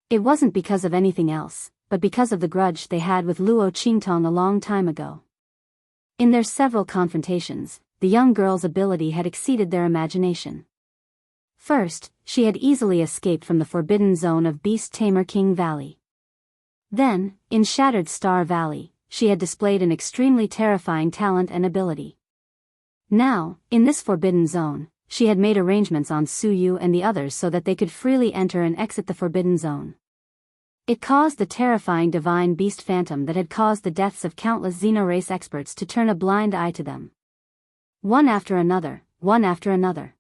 It wasn't because of anything else, but because of the grudge they had with Luo Qingtong a long time ago. In their several confrontations, the young girl's ability had exceeded their imagination. First, she had easily escaped from the forbidden zone of Beast Tamer King Valley. Then, in Shattered Star Valley, she had displayed an extremely terrifying talent and ability. Now, in this forbidden zone, she had made arrangements on Su Yu and the others so that they could freely enter and exit the forbidden zone. It caused the terrifying divine beast phantom that had caused the deaths of countless Xenorace experts to turn a blind eye to them. One after another, one after another.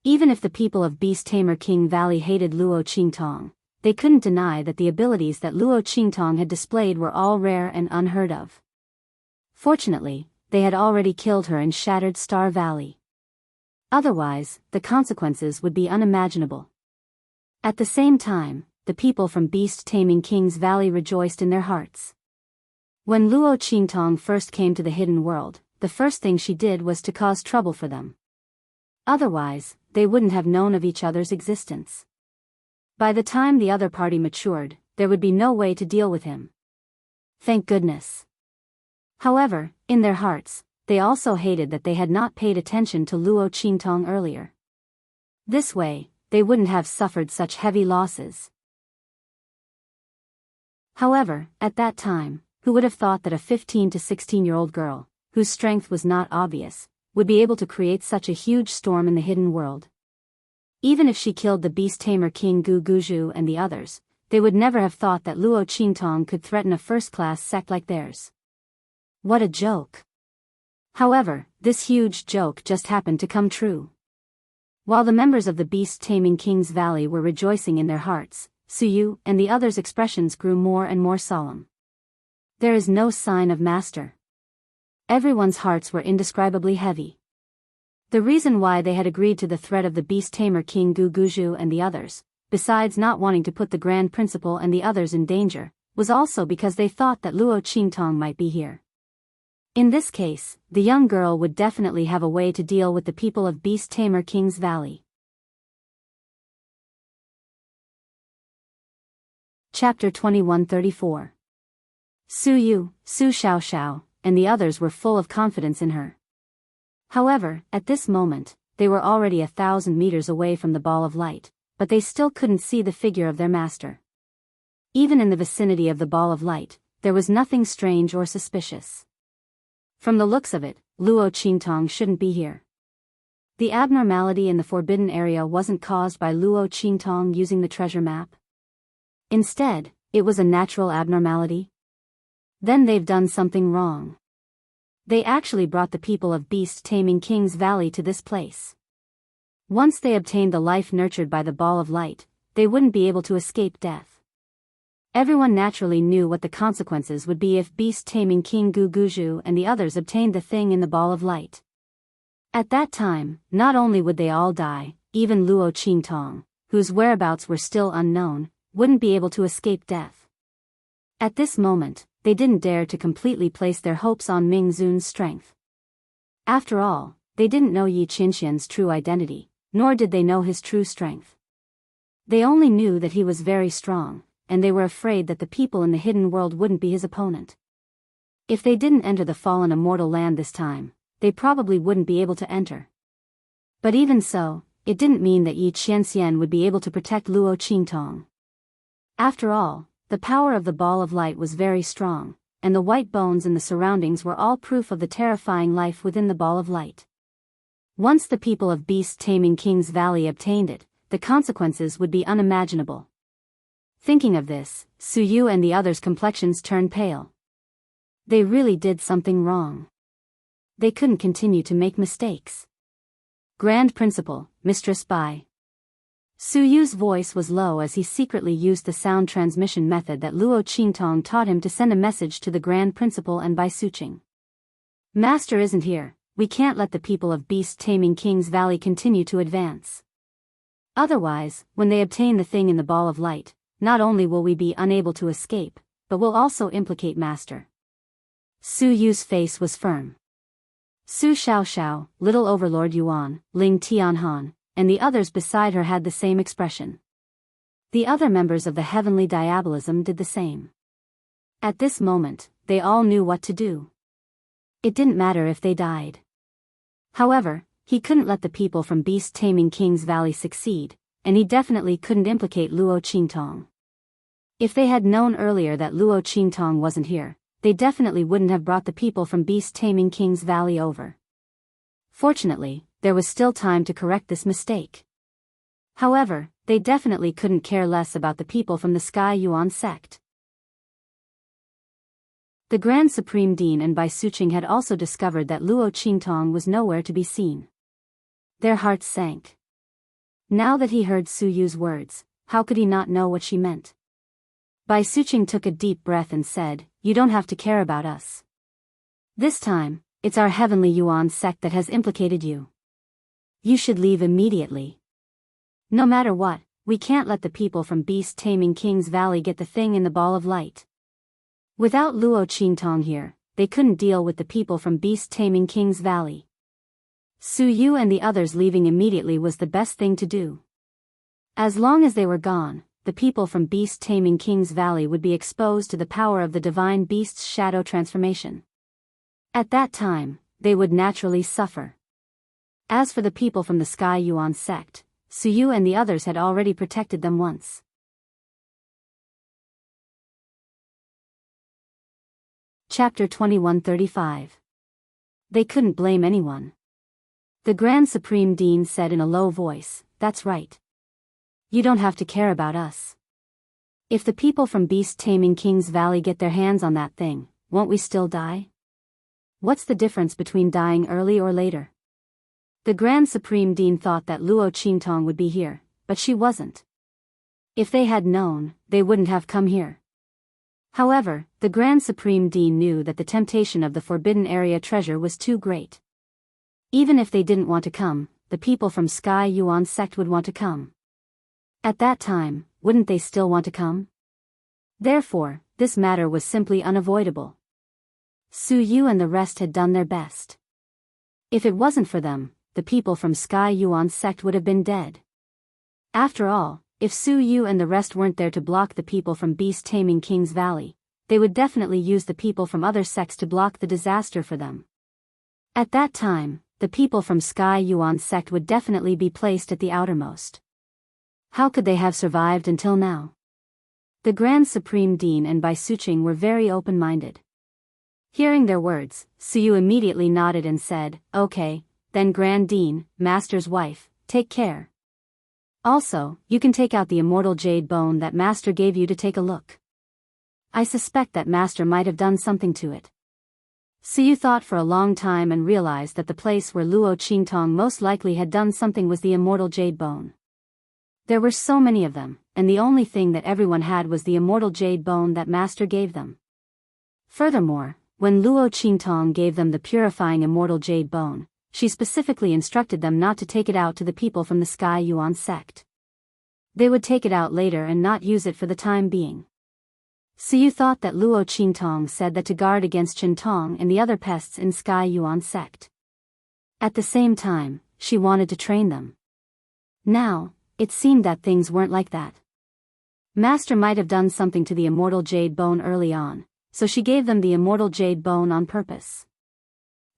Even if the people of Beast Tamer King Valley hated Luo Qingtong, they couldn't deny that the abilities that Luo Qingtong had displayed were all rare and unheard of. Fortunately, they had already killed her in Shattered Star Valley. Otherwise, the consequences would be unimaginable. At the same time, the people from Beast Taming King's Valley rejoiced in their hearts. When Luo Qingtong first came to the hidden world, the first thing she did was to cause trouble for them. Otherwise, they wouldn't have known of each other's existence. By the time the other party matured, there would be no way to deal with him. Thank goodness. However, in their hearts, they also hated that they had not paid attention to Luo Qingtong earlier. This way, they wouldn't have suffered such heavy losses. However, at that time, who would have thought that a 15 to 16-year-old girl, whose strength was not obvious, would be able to create such a huge storm in the hidden world? Even if she killed the Beast Tamer King Guguju and the others, they would never have thought that Luo Qingtong could threaten a first-class sect like theirs. What a joke. However, this huge joke just happened to come true. While the members of the Beast Taming King's Valley were rejoicing in their hearts, Su Yu and the others' expressions grew more and more solemn. There is no sign of master. Everyone's hearts were indescribably heavy. The reason why they had agreed to the threat of the Beast Tamer King Guguju and the others, besides not wanting to put the Grand Principal and the others in danger, was also because they thought that Luo Qingtong might be here. In this case, the young girl would definitely have a way to deal with the people of Beast Tamer King's Valley. Chapter 2134. Su Yu, Su Xiaoxiao, and the others were full of confidence in her. However, at this moment, they were already 1,000 meters away from the ball of light, but they still couldn't see the figure of their master. Even in the vicinity of the ball of light, there was nothing strange or suspicious. From the looks of it, Luo Qingtong shouldn't be here. The abnormality in the forbidden area wasn't caused by Luo Qingtong using the treasure map. Instead, it was a natural abnormality? Then they've done something wrong. They actually brought the people of beast-taming King's Valley to this place. Once they obtained the life nurtured by the ball of light, they wouldn't be able to escape death. Everyone naturally knew what the consequences would be if beast-taming King Guguju and the others obtained the thing in the ball of light. At that time, not only would they all die, even Luo Qingtong, whose whereabouts were still unknown, wouldn't be able to escape death. At this moment, they didn't dare to completely place their hopes on Ming Zun's strength. After all, they didn't know Yi Qinxian's true identity, nor did they know his true strength. They only knew that he was very strong, and they were afraid that the people in the hidden world wouldn't be his opponent. If they didn't enter the fallen immortal land this time, they probably wouldn't be able to enter. But even so, it didn't mean that Yi Qianxian would be able to protect Luo Qingtong. After all, the power of the ball of light was very strong, and the white bones in the surroundings were all proof of the terrifying life within the ball of light. Once the people of beast-taming King's Valley obtained it, the consequences would be unimaginable. Thinking of this, Su Yu and the others' complexions turned pale. They really did something wrong. They couldn't continue to make mistakes. Grand Principal, Mistress Bai. Su Yu's voice was low as he secretly used the sound transmission method that Luo Qingtong taught him to send a message to the Grand Principal and Bai Suqing. Master isn't here, we can't let the people of beast-taming King's Valley continue to advance. Otherwise, when they obtain the thing in the ball of light, not only will we be unable to escape, but will also implicate Master. Su Yu's face was firm. Su Xiaoxiao, Little Overlord Yuan, Ling Tianhan, and the others beside her had the same expression. The other members of the Heavenly Diabolism did the same. At this moment, they all knew what to do. It didn't matter if they died. However, he couldn't let the people from beast-taming King's Valley succeed, and he definitely couldn't implicate Luo Qingtong. If they had known earlier that Luo Qingtong wasn't here, they definitely wouldn't have brought the people from beast-taming King's Valley over. Fortunately, there was still time to correct this mistake. However, they definitely couldn't care less about the people from the Sky Yuan sect. The Grand Supreme Dean and Bai Suqing had also discovered that Luo Qingtong was nowhere to be seen. Their hearts sank. Now that he heard Su Yu's words, how could he not know what she meant? Bai Suqing took a deep breath and said, "You don't have to care about us. This time, it's our Heavenly Yuan sect that has implicated you. You should leave immediately. No matter what, we can't let the people from beast-taming King's Valley get the thing in the ball of light." Without Luo Qingtong here, they couldn't deal with the people from beast-taming King's Valley. Su Yu and the others leaving immediately was the best thing to do. As long as they were gone, the people from beast-taming King's Valley would be exposed to the power of the divine beast's shadow transformation. At that time, they would naturally suffer. As for the people from the Sky Yuan sect, Su Yu and the others had already protected them once. Chapter 2135. They couldn't blame anyone. The Grand Supreme Dean said in a low voice, "That's right. You don't have to care about us. If the people from beast-taming King's Valley get their hands on that thing, won't we still die? What's the difference between dying early or later?" The Grand Supreme Dean thought that Luo Qingtong would be here, but she wasn't. If they had known, they wouldn't have come here. However, the Grand Supreme Dean knew that the temptation of the Forbidden Area treasure was too great. Even if they didn't want to come, the people from Sky Yuan sect would want to come. At that time, wouldn't they still want to come? Therefore, this matter was simply unavoidable. Su Yu and the rest had done their best. If it wasn't for them, the people from Sky Yuan sect would have been dead. After all, if Su Yu and the rest weren't there to block the people from beast-taming King's Valley, they would definitely use the people from other sects to block the disaster for them. At that time, the people from Sky Yuan sect would definitely be placed at the outermost. How could they have survived until now? The Grand Supreme Dean and Bai Suqing were very open-minded. Hearing their words, Su Yu immediately nodded and said, "Okay, then Grand Dean, Master's wife, take care." Also, you can take out the immortal jade bone that Master gave you to take a look. I suspect that Master might have done something to it. Suyu thought for a long time and realized that the place where Luo Qingtong most likely had done something was the immortal jade bone. There were so many of them, and the only thing that everyone had was the immortal jade bone that Master gave them. Furthermore, when Luo Qingtong gave them the purifying immortal jade bone, she specifically instructed them not to take it out to the people from the Sky Yuan sect. They would take it out later and not use it for the time being. Suyu thought that Luo Qingtong said that to guard against Qintong and the other pests in Sky Yuan sect. At the same time, she wanted to train them. Now, it seemed that things weren't like that. Master might have done something to the immortal jade bone early on, so she gave them the immortal jade bone on purpose.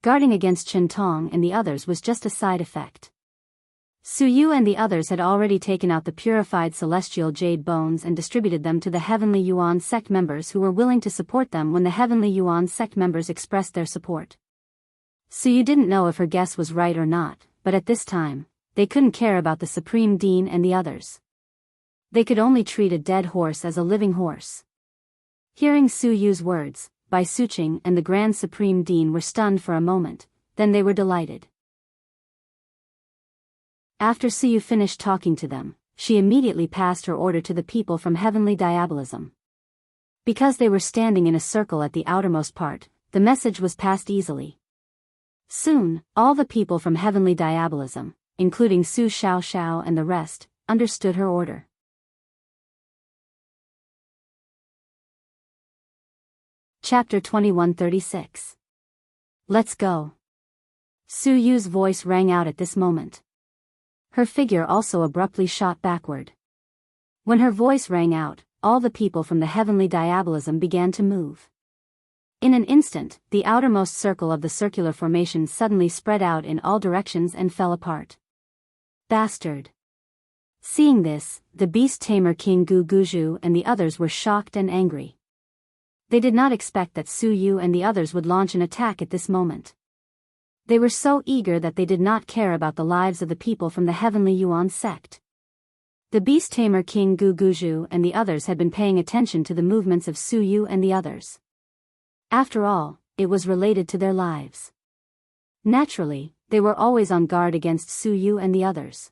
Guarding against Qintong and the others was just a side effect. Suyu and the others had already taken out the purified celestial jade bones and distributed them to the Heavenly Yuan sect members who were willing to support them when the Heavenly Yuan sect members expressed their support. Suyu didn't know if her guess was right or not, but at this time, they couldn't care about the Supreme Dean and the others. They could only treat a dead horse as a living horse. Hearing Suyu's words, Bai Suqing and the Grand Supreme Dean were stunned for a moment, then they were delighted. After Suyu finished talking to them, she immediately passed her order to the people from Heavenly Diabolism. Because they were standing in a circle at the outermost part, the message was passed easily. Soon, all the people from Heavenly Diabolism, including Su Xiaoxiao and the rest, understood her order. Chapter 2136. Let's go. Suyu's voice rang out at this moment. Her figure also abruptly shot backward. When her voice rang out, all the people from the Heavenly Diabolism began to move. In an instant, the outermost circle of the circular formation suddenly spread out in all directions and fell apart. Bastard! Seeing this, the beast tamer King Gu Guju and the others were shocked and angry. They did not expect that Suyu and the others would launch an attack at this moment. They were so eager that they did not care about the lives of the people from the Heavenly Yuan sect. The beast tamer King Gu Guju and the others had been paying attention to the movements of Suyu and the others. After all, it was related to their lives. Naturally, they were always on guard against Suyu and the others.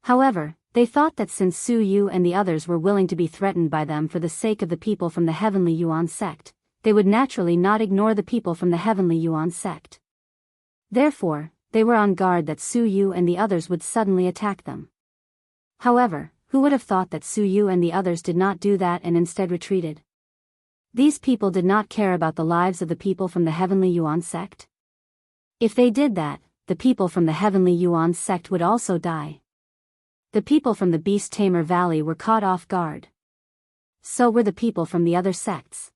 However, they thought that since Suyu and the others were willing to be threatened by them for the sake of the people from the Heavenly Yuan sect, they would naturally not ignore the people from the Heavenly Yuan sect. Therefore, they were on guard that Suyu and the others would suddenly attack them. However, who would have thought that Suyu and the others did not do that and instead retreated? These people did not care about the lives of the people from the Heavenly Yuan sect. If they did that, the people from the Heavenly Yuan sect would also die. The people from the Beast Tamer Valley were caught off guard. So were the people from the other sects.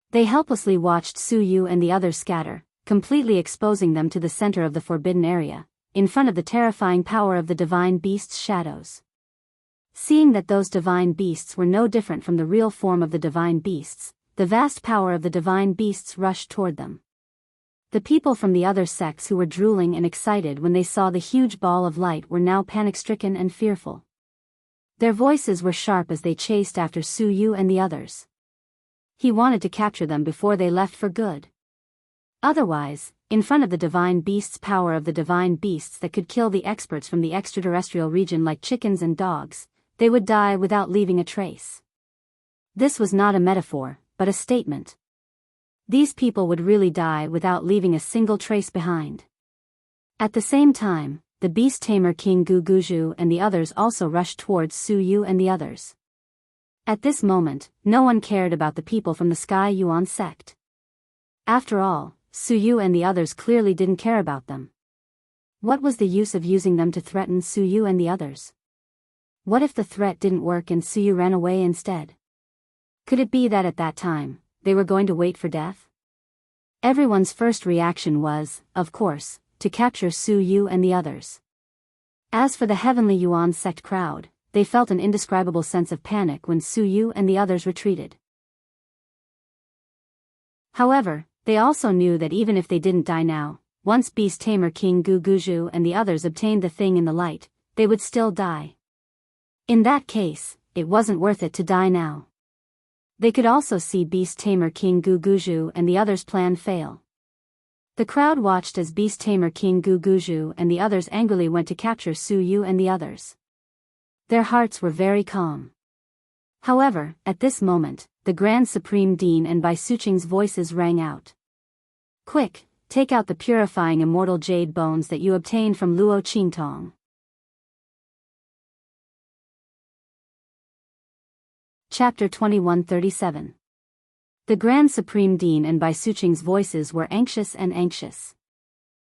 They helplessly watched Suyu and the others scatter, completely exposing them to the center of the forbidden area, in front of the terrifying power of the divine beast's shadows. Seeing that those divine beasts were no different from the real form of the divine beasts, the vast power of the divine beasts rushed toward them. The people from the other sects who were drooling and excited when they saw the huge ball of light were now panic-stricken and fearful. Their voices were sharp as they chased after Suyu and the others. He wanted to capture them before they left for good. Otherwise, in front of the divine beast's power of the divine beasts that could kill the experts from the extraterrestrial region like chickens and dogs, they would die without leaving a trace. This was not a metaphor, but a statement. These people would really die without leaving a single trace behind. At the same time, the beast tamer King Gu Guju and the others also rushed towards Suyu and the others. At this moment, no one cared about the people from the Sky Yuan sect. After all, Suyu and the others clearly didn't care about them. What was the use of using them to threaten Suyu and the others? What if the threat didn't work and Suyu ran away instead? Could it be that at that time, they were going to wait for death? Everyone's first reaction was, of course, to capture Suyu and the others. As for the Heavenly Yuan sect crowd, they felt an indescribable sense of panic when Suyu and the others retreated. However, they also knew that even if they didn't die now, once Beast Tamer King Gu Guju and the others obtained the thing in the light, they would still die. In that case, it wasn't worth it to die now. They could also see Beast Tamer King Guguju and the others' plan fail. The crowd watched as Beast Tamer King Guguju and the others angrily went to capture Su Yu and the others. Their hearts were very calm. However, at this moment, the Grand Supreme Dean and Bai Suqing's voices rang out. Quick, take out the purifying immortal jade bones that you obtained from Luo Qingtong. Chapter 2137. The Grand Supreme Dean and Bai Suqing's voices were anxious and anxious.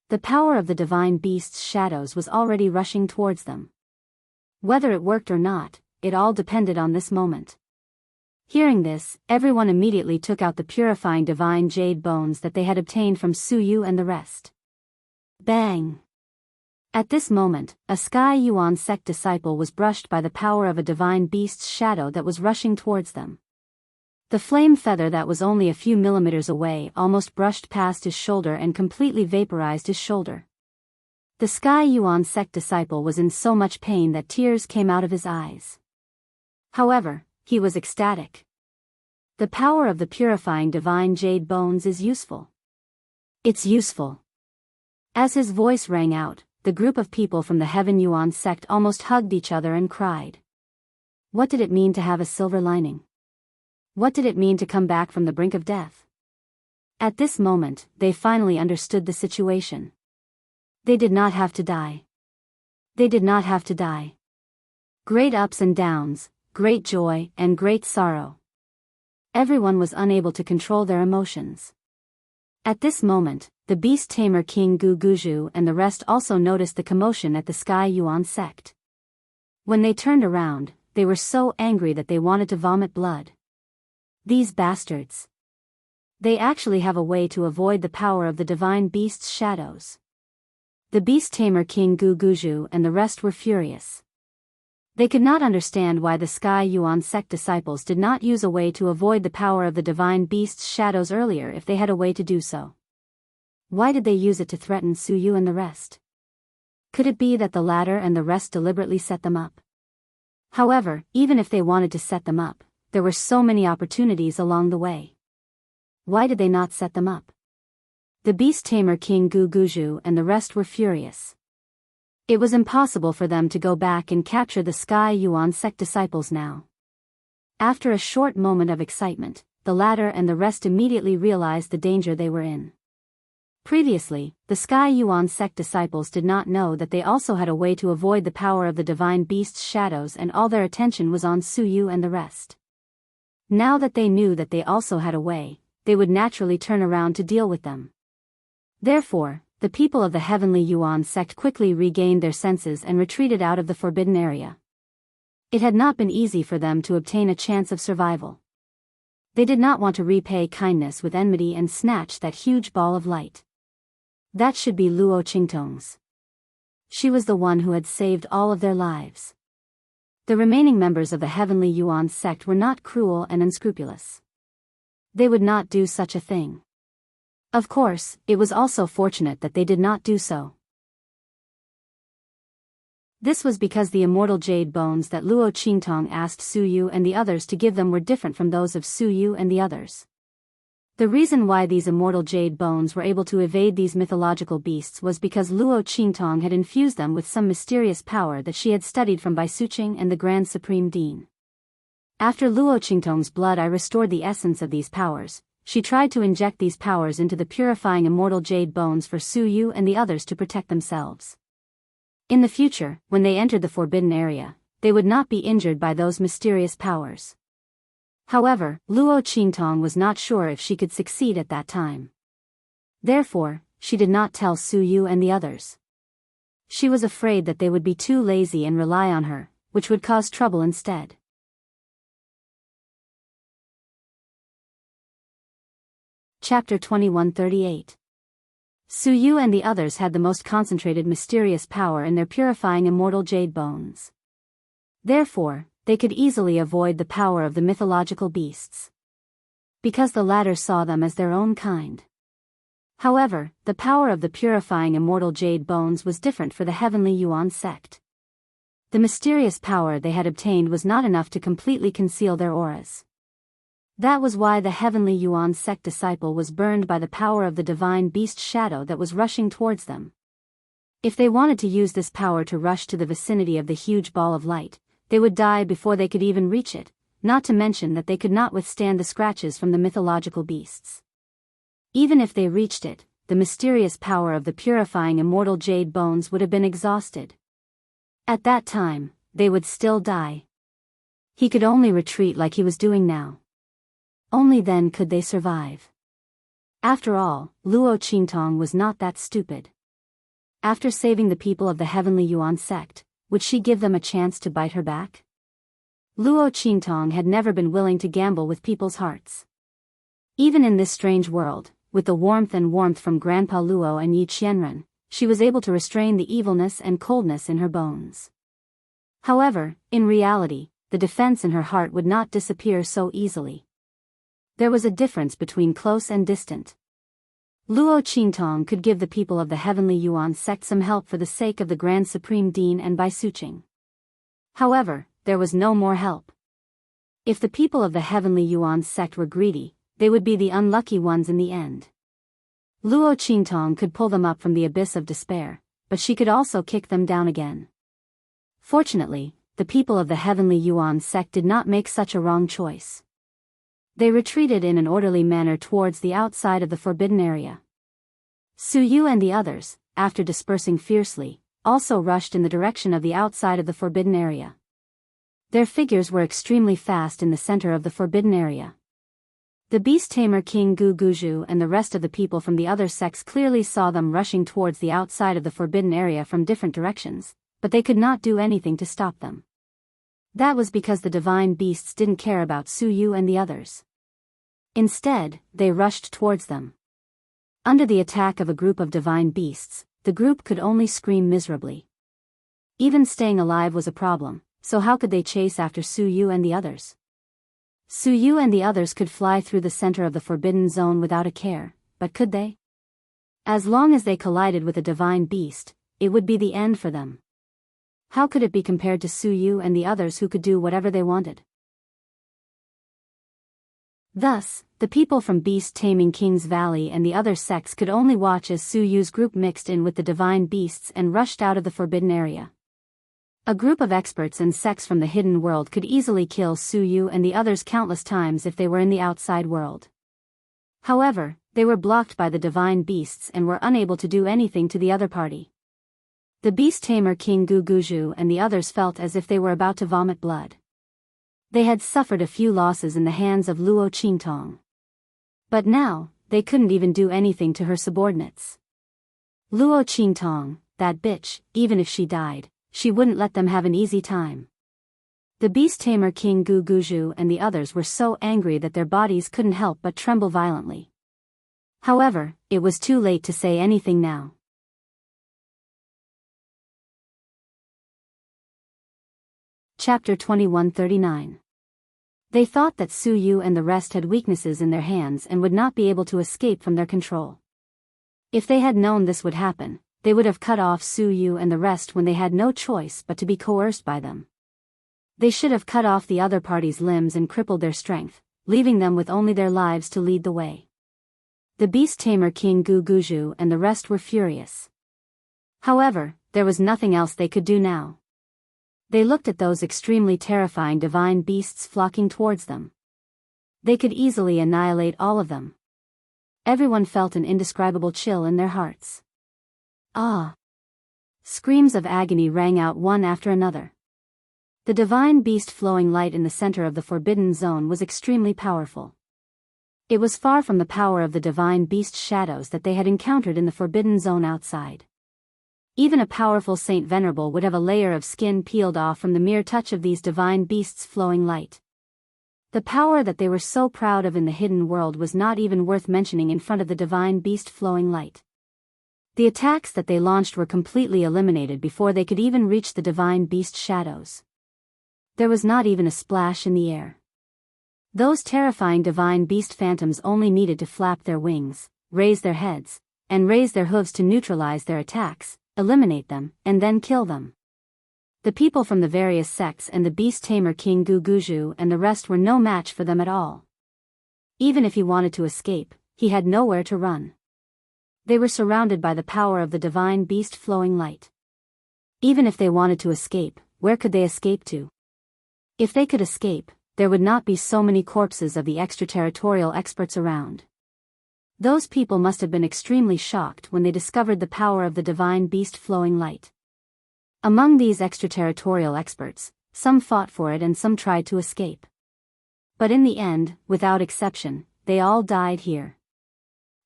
The power of the divine beast's shadows was already rushing towards them. Whether it worked or not, it all depended on this moment. Hearing this, everyone immediately took out the purifying divine jade bones that they had obtained from Su Yu and the rest. Bang! At this moment, a Sky Yuan sect disciple was brushed by the power of a divine beast's shadow that was rushing towards them. The flame feather that was only a few millimeters away almost brushed past his shoulder and completely vaporized his shoulder. The Sky Yuan sect disciple was in so much pain that tears came out of his eyes. However, he was ecstatic. The power of the purifying divine jade bones is useful. It's useful. As his voice rang out, the group of people from the Heaven Yuan sect almost hugged each other and cried. What did it mean to have a silver lining? What did it mean to come back from the brink of death? At this moment, they finally understood the situation. They did not have to die. They did not have to die. Great ups and downs, great joy and great sorrow. Everyone was unable to control their emotions. At this moment, the Beast Tamer King Guguju and the rest also noticed the commotion at the Sky Yuan sect. When they turned around, they were so angry that they wanted to vomit blood. These bastards. They actually have a way to avoid the power of the divine beast's shadows. The Beast Tamer King Guguju and the rest were furious. They could not understand why the Sky Yuan sect disciples did not use a way to avoid the power of the divine beast's shadows earlier if they had a way to do so. Why did they use it to threaten Su Yu and the rest? Could it be that the latter and the rest deliberately set them up? However, even if they wanted to set them up, there were so many opportunities along the way. Why did they not set them up? The Beast Tamer King Guguju and the rest were furious. It was impossible for them to go back and capture the Sky Yuan sect disciples now. After a short moment of excitement, the latter and the rest immediately realized the danger they were in. Previously, the Sky Yuan sect disciples did not know that they also had a way to avoid the power of the divine beast's shadows, and all their attention was on Su Yu and the rest. Now that they knew that they also had a way, they would naturally turn around to deal with them. Therefore, the people of the Heavenly Yuan sect quickly regained their senses and retreated out of the forbidden area. It had not been easy for them to obtain a chance of survival. They did not want to repay kindness with enmity and snatch that huge ball of light. That should be Luo Qingtong's. She was the one who had saved all of their lives. The remaining members of the Heavenly Yuan sect were not cruel and unscrupulous. They would not do such a thing. Of course, it was also fortunate that they did not do so. This was because the immortal jade bones that Luo Qingtong asked Su Yu and the others to give them were different from those of Su Yu and the others. The reason why these immortal jade bones were able to evade these mythological beasts was because Luo Qingtong had infused them with some mysterious power that she had studied from Bai Suqing and the Grand Supreme Dean. After Luo Qingtong's blood I restored the essence of these powers. She tried to inject these powers into the purifying immortal jade bones for Su Yu and the others to protect themselves. In the future, when they entered the forbidden area, they would not be injured by those mysterious powers. However, Luo Qingtong was not sure if she could succeed at that time. Therefore, she did not tell Su Yu and the others. She was afraid that they would be too lazy and rely on her, which would cause trouble instead. Chapter 2138. Su Yu and the others had the most concentrated mysterious power in their purifying immortal jade bones. Therefore, they could easily avoid the power of the mythological beasts. Because the latter saw them as their own kind. However, the power of the purifying immortal jade bones was different for the Heavenly Yuan sect. The mysterious power they had obtained was not enough to completely conceal their auras. That was why the Heavenly Yuan sect disciple was burned by the power of the divine beast shadow that was rushing towards them. If they wanted to use this power to rush to the vicinity of the huge ball of light, they would die before they could even reach it, not to mention that they could not withstand the scratches from the mythological beasts. Even if they reached it, the mysterious power of the purifying immortal jade bones would have been exhausted. At that time, they would still die. He could only retreat like he was doing now. Only then could they survive. After all, Luo Qingtong was not that stupid. After saving the people of the Heavenly Yuan sect, would she give them a chance to bite her back? Luo Qingtong had never been willing to gamble with people's hearts. Even in this strange world, with the warmth from Grandpa Luo and Yi Qianren, she was able to restrain the evilness and coldness in her bones. However, in reality, the defense in her heart would not disappear so easily. There was a difference between close and distant. Luo Qingtong could give the people of the Heavenly Yuan sect some help for the sake of the Grand Supreme Dean and Bai Suqing. However, there was no more help. If the people of the Heavenly Yuan sect were greedy, they would be the unlucky ones in the end. Luo Qingtong could pull them up from the abyss of despair, but she could also kick them down again. Fortunately, the people of the Heavenly Yuan sect did not make such a wrong choice. They retreated in an orderly manner towards the outside of the forbidden area. Su Yu and the others, after dispersing fiercely, also rushed in the direction of the outside of the forbidden area. Their figures were extremely fast in the center of the forbidden area. The beast tamer King Gu Guju and the rest of the people from the other sects clearly saw them rushing towards the outside of the forbidden area from different directions, but they could not do anything to stop them. That was because the divine beasts didn't care about Su Yu and the others. Instead, they rushed towards them. Under the attack of a group of divine beasts, the group could only scream miserably. Even staying alive was a problem, so how could they chase after Su Yu and the others? Su Yu and the others could fly through the center of the forbidden zone without a care, but could they? As long as they collided with a divine beast, it would be the end for them. How could it be compared to Su Yu and the others who could do whatever they wanted? Thus, the people from Beast Taming King's Valley and the other sects could only watch as Su Yu's group mixed in with the divine beasts and rushed out of the forbidden area. A group of experts and sects from the hidden world could easily kill Su Yu and the others countless times if they were in the outside world. However, they were blocked by the divine beasts and were unable to do anything to the other party. The beast tamer King Gu Guju and the others felt as if they were about to vomit blood. They had suffered a few losses in the hands of Luo Qingtong. But now, they couldn't even do anything to her subordinates. Luo Qingtong, that bitch, even if she died, she wouldn't let them have an easy time. The beast tamer King Gu Guju and the others were so angry that their bodies couldn't help but tremble violently. However, it was too late to say anything now. Chapter 2139. They thought that Su Yu and the rest had weaknesses in their hands and would not be able to escape from their control. If they had known this would happen, they would have cut off Su Yu and the rest when they had no choice but to be coerced by them. They should have cut off the other party's limbs and crippled their strength, leaving them with only their lives to lead the way. The beast tamer King Gu Guju and the rest were furious. However, there was nothing else they could do now. They looked at those extremely terrifying divine beasts flocking towards them. They could easily annihilate all of them. Everyone felt an indescribable chill in their hearts. Ah! Screams of agony rang out one after another. The divine beast flowing light in the center of the forbidden zone was extremely powerful. It was far from the power of the divine beast shadows that they had encountered in the forbidden zone outside. Even a powerful Saint Venerable would have a layer of skin peeled off from the mere touch of these divine beasts flowing light. The power that they were so proud of in the hidden world was not even worth mentioning in front of the divine beast flowing light. The attacks that they launched were completely eliminated before they could even reach the divine beast shadows. There was not even a splash in the air. Those terrifying divine beast phantoms only needed to flap their wings, raise their heads, and raise their hooves to neutralize their attacks, eliminate them, and then kill them. The people from the various sects and the beast tamer King Guguju and the rest were no match for them at all. Even if he wanted to escape, he had nowhere to run. They were surrounded by the power of the divine beast flowing light. Even if they wanted to escape, where could they escape to? If they could escape, there would not be so many corpses of the extraterritorial experts around. Those people must have been extremely shocked when they discovered the power of the divine beast flowing light. Among these extraterritorial experts, some fought for it and some tried to escape. But in the end, without exception, they all died here.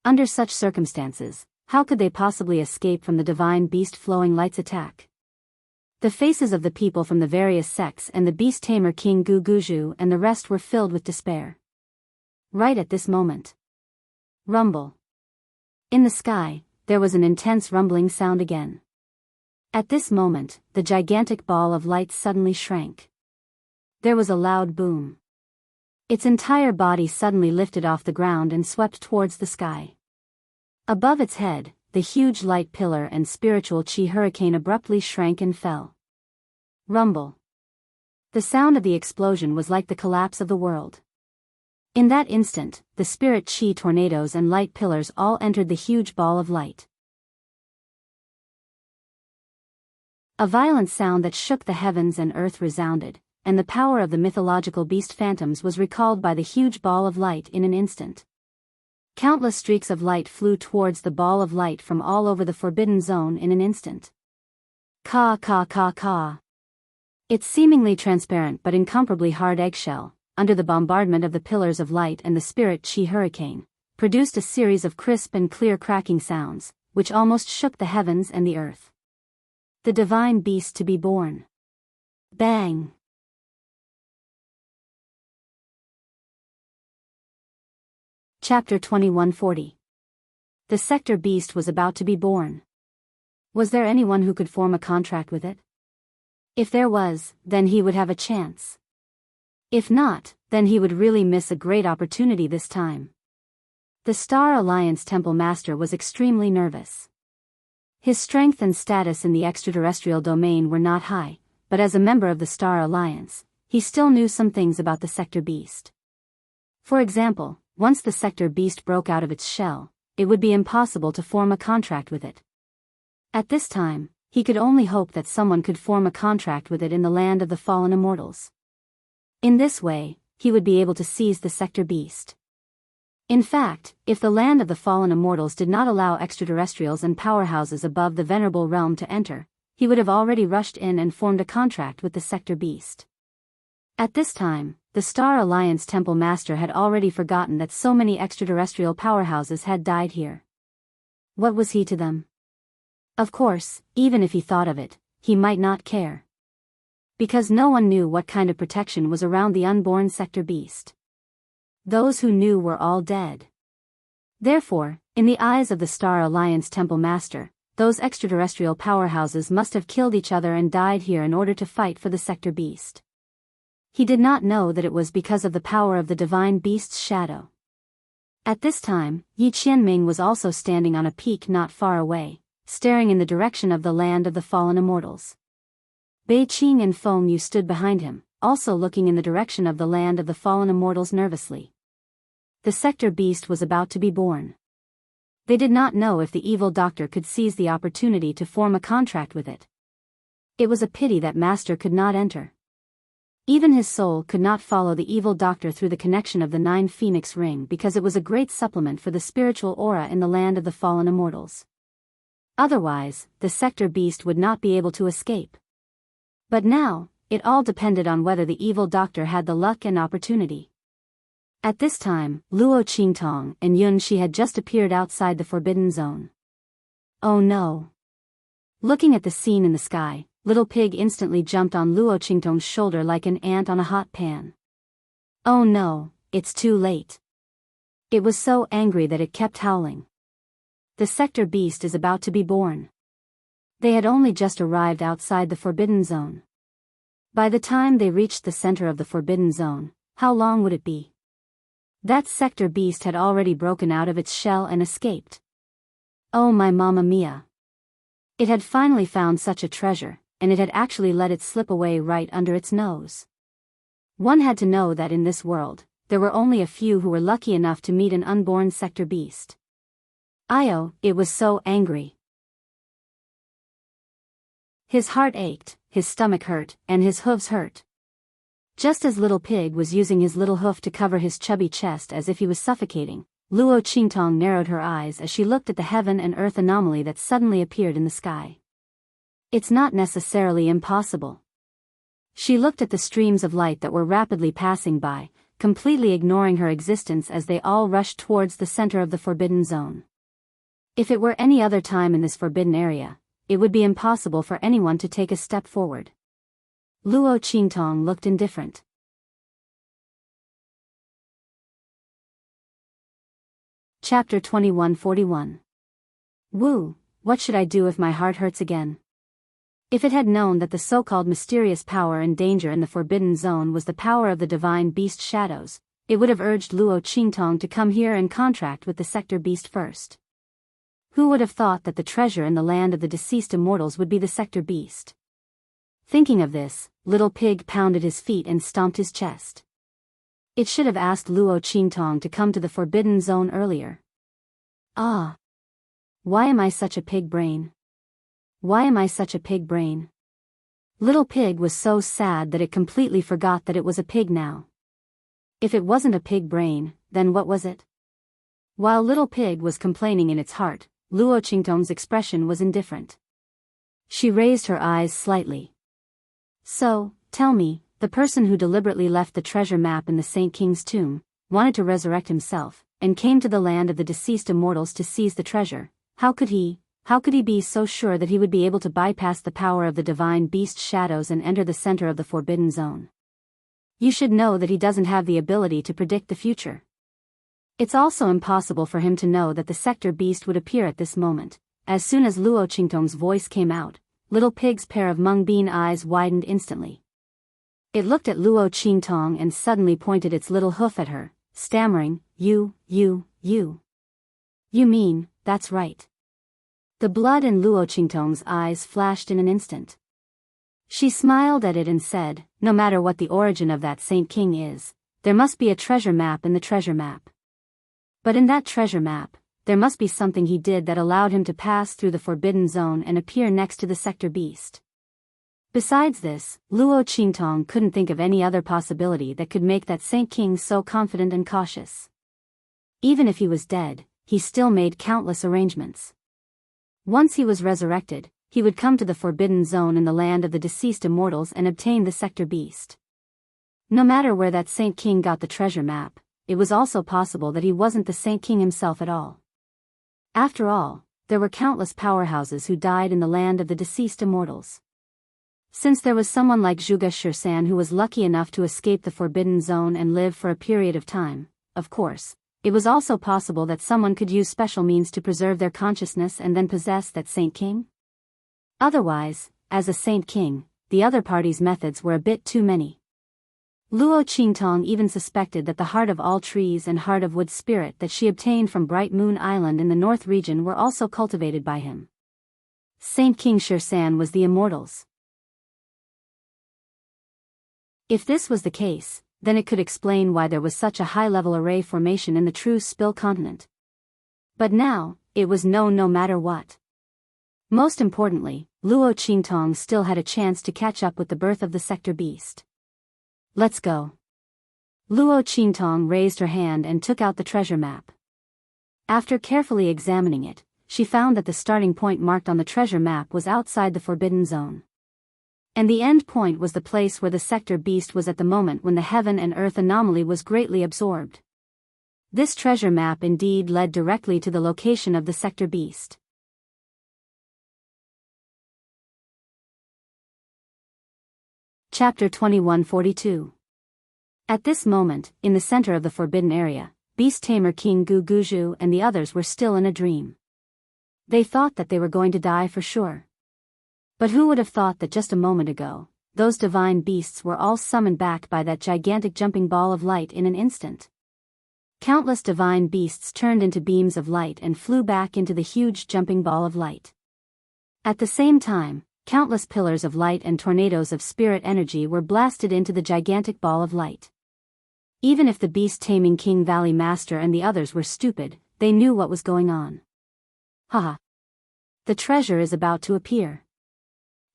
Under such circumstances, how could they possibly escape from the divine beast flowing light's attack? The faces of the people from the various sects and the beast tamer King Guguju and the rest were filled with despair. Right at this moment. Rumble. In the sky, there was an intense rumbling sound again. At this moment, the gigantic ball of light suddenly shrank. There was a loud boom. Its entire body suddenly lifted off the ground and swept towards the sky. Above its head, the huge light pillar and spiritual chi hurricane abruptly shrank and fell. Rumble. The sound of the explosion was like the collapse of the world. In that instant, the spirit chi tornadoes and light pillars all entered the huge ball of light. A violent sound that shook the heavens and earth resounded, and the power of the mythological beast phantoms was recalled by the huge ball of light in an instant. Countless streaks of light flew towards the ball of light from all over the forbidden zone in an instant. Ka ka ka ka. Its seemingly transparent but incomparably hard eggshell, under the bombardment of the pillars of light and the spirit chi hurricane, produced a series of crisp and clear cracking sounds, which almost shook the heavens and the earth. The divine beast to be born. Bang! Chapter 2140. The sector beast was about to be born. Was there anyone who could form a contract with it? If there was, then he would have a chance. If not, then he would really miss a great opportunity this time. The Star Alliance Temple Master was extremely nervous. His strength and status in the extraterrestrial domain were not high, but as a member of the Star Alliance, he still knew some things about the sector beast. For example, once the sector beast broke out of its shell, it would be impossible to form a contract with it. At this time, he could only hope that someone could form a contract with it in the land of the fallen immortals. In this way, he would be able to seize the sector beast. In fact, if the land of the fallen immortals did not allow extraterrestrials and powerhouses above the venerable realm to enter, he would have already rushed in and formed a contract with the sector beast. At this time, the Star Alliance Temple Master had already forgotten that so many extraterrestrial powerhouses had died here. What was he to them? Of course, even if he thought of it, he might not care. Because no one knew what kind of protection was around the unborn sector beast. Those who knew were all dead. Therefore, in the eyes of the Star Alliance Temple Master, those extraterrestrial powerhouses must have killed each other and died here in order to fight for the sector beast. He did not know that it was because of the power of the divine beast's shadow. At this time, Yi Qianming was also standing on a peak not far away, staring in the direction of the land of the fallen immortals. Bei Qing and Feng Yu stood behind him, also looking in the direction of the land of the fallen immortals nervously. The sector beast was about to be born. They did not know if the evil doctor could seize the opportunity to form a contract with it. It was a pity that Master could not enter. Even his soul could not follow the evil doctor through the connection of the 9 Phoenix ring because it was a great supplement for the spiritual aura in the land of the fallen immortals. Otherwise, the sector beast would not be able to escape. But now, it all depended on whether the evil doctor had the luck and opportunity. At this time, Luo Qingtong and Yun Shi had just appeared outside the forbidden zone. Oh no! Looking at the scene in the sky, Little Pig instantly jumped on Luo Qingtong's shoulder like an ant on a hot pan. Oh no, it's too late. It was so angry that it kept howling. The sector beast is about to be born. They had only just arrived outside the forbidden zone. By the time they reached the center of the forbidden zone, how long would it be? That sector beast had already broken out of its shell and escaped. Oh my Mamma Mia! It had finally found such a treasure, and it had actually let it slip away right under its nose. One had to know that in this world, there were only a few who were lucky enough to meet an unborn sector beast. It was so angry. His heart ached, his stomach hurt, and his hooves hurt. Just as Little Pig was using his little hoof to cover his chubby chest as if he was suffocating, Luo Qingtong narrowed her eyes as she looked at the heaven and earth anomaly that suddenly appeared in the sky. It's not necessarily impossible. She looked at the streams of light that were rapidly passing by, completely ignoring her existence as they all rushed towards the center of the forbidden zone. If it were any other time in this forbidden area, it would be impossible for anyone to take a step forward. Luo Qingtong looked indifferent. Chapter 2141. Wu, what should I do if my heart hurts again? If it had known that the so-called mysterious power and danger in the forbidden zone was the power of the divine beast shadows, it would have urged Luo Qingtong to come here and contract with the sector beast first. Who would have thought that the treasure in the land of the deceased immortals would be the sector beast? Thinking of this, Little Pig pounded his feet and stomped his chest. It should have asked Luo Qingtong to come to the forbidden zone earlier. Ah! Why am I such a pig brain? Why am I such a pig brain? Little Pig was so sad that it completely forgot that it was a pig now. If it wasn't a pig brain, then what was it? While Little Pig was complaining in its heart, Luo Qingtong's expression was indifferent. She raised her eyes slightly. So, tell me, the person who deliberately left the treasure map in the Saint King's tomb, wanted to resurrect himself, and came to the land of the deceased immortals to seize the treasure, how could he be so sure that he would be able to bypass the power of the divine beast shadows and enter the center of the forbidden zone? You should know that he doesn't have the ability to predict the future. It's also impossible for him to know that the sector beast would appear at this moment. As soon as Luo Qingtong's voice came out, Little Pig's pair of mung bean eyes widened instantly. It looked at Luo Qingtong and suddenly pointed its little hoof at her, stammering, You mean, that's right. The blood in Luo Qingtong's eyes flashed in an instant. She smiled at it and said, no matter what the origin of that Saint King is, there must be a treasure map in the treasure map. But in that treasure map, there must be something he did that allowed him to pass through the forbidden zone and appear next to the sector beast. Besides this, Luo Qingtong couldn't think of any other possibility that could make that Saint King so confident and cautious. Even if he was dead, he still made countless arrangements. Once he was resurrected, he would come to the forbidden zone in the land of the deceased immortals and obtain the sector beast. No matter where that Saint King got the treasure map, it was also possible that he wasn't the Saint King himself at all. After all, there were countless powerhouses who died in the land of the deceased immortals. Since there was someone like Zhuge Shirsan who was lucky enough to escape the forbidden zone and live for a period of time, of course, it was also possible that someone could use special means to preserve their consciousness and then possess that Saint King. Otherwise, as a Saint King, the other party's methods were a bit too many. Luo Qingtong even suspected that the Heart of All Trees and Heart of Wood spirit that she obtained from Bright Moon Island in the North region were also cultivated by him. Saint King Shirsan was the Immortals. If this was the case, then it could explain why there was such a high-level array formation in the true Spill continent. But now, it was no matter what. Most importantly, Luo Qingtong still had a chance to catch up with the birth of the sector beast. Let's go. Luo Qingtong raised her hand and took out the treasure map. After carefully examining it, she found that the starting point marked on the treasure map was outside the forbidden zone. And the end point was the place where the sector beast was at the moment when the heaven and earth anomaly was greatly absorbed. This treasure map indeed led directly to the location of the sector beast. Chapter 2142. At this moment, in the center of the forbidden area, Beast Tamer King Gu Guju and the others were still in a dream. They thought that they were going to die for sure. But who would have thought that just a moment ago, those divine beasts were all summoned back by that gigantic jumping ball of light in an instant? Countless divine beasts turned into beams of light and flew back into the huge jumping ball of light. At the same time, Countless pillars of light and tornadoes of spirit energy were blasted into the gigantic ball of light. Even if the beast-taming King Valley Master and the others were stupid, they knew what was going on. Haha. The treasure is about to appear.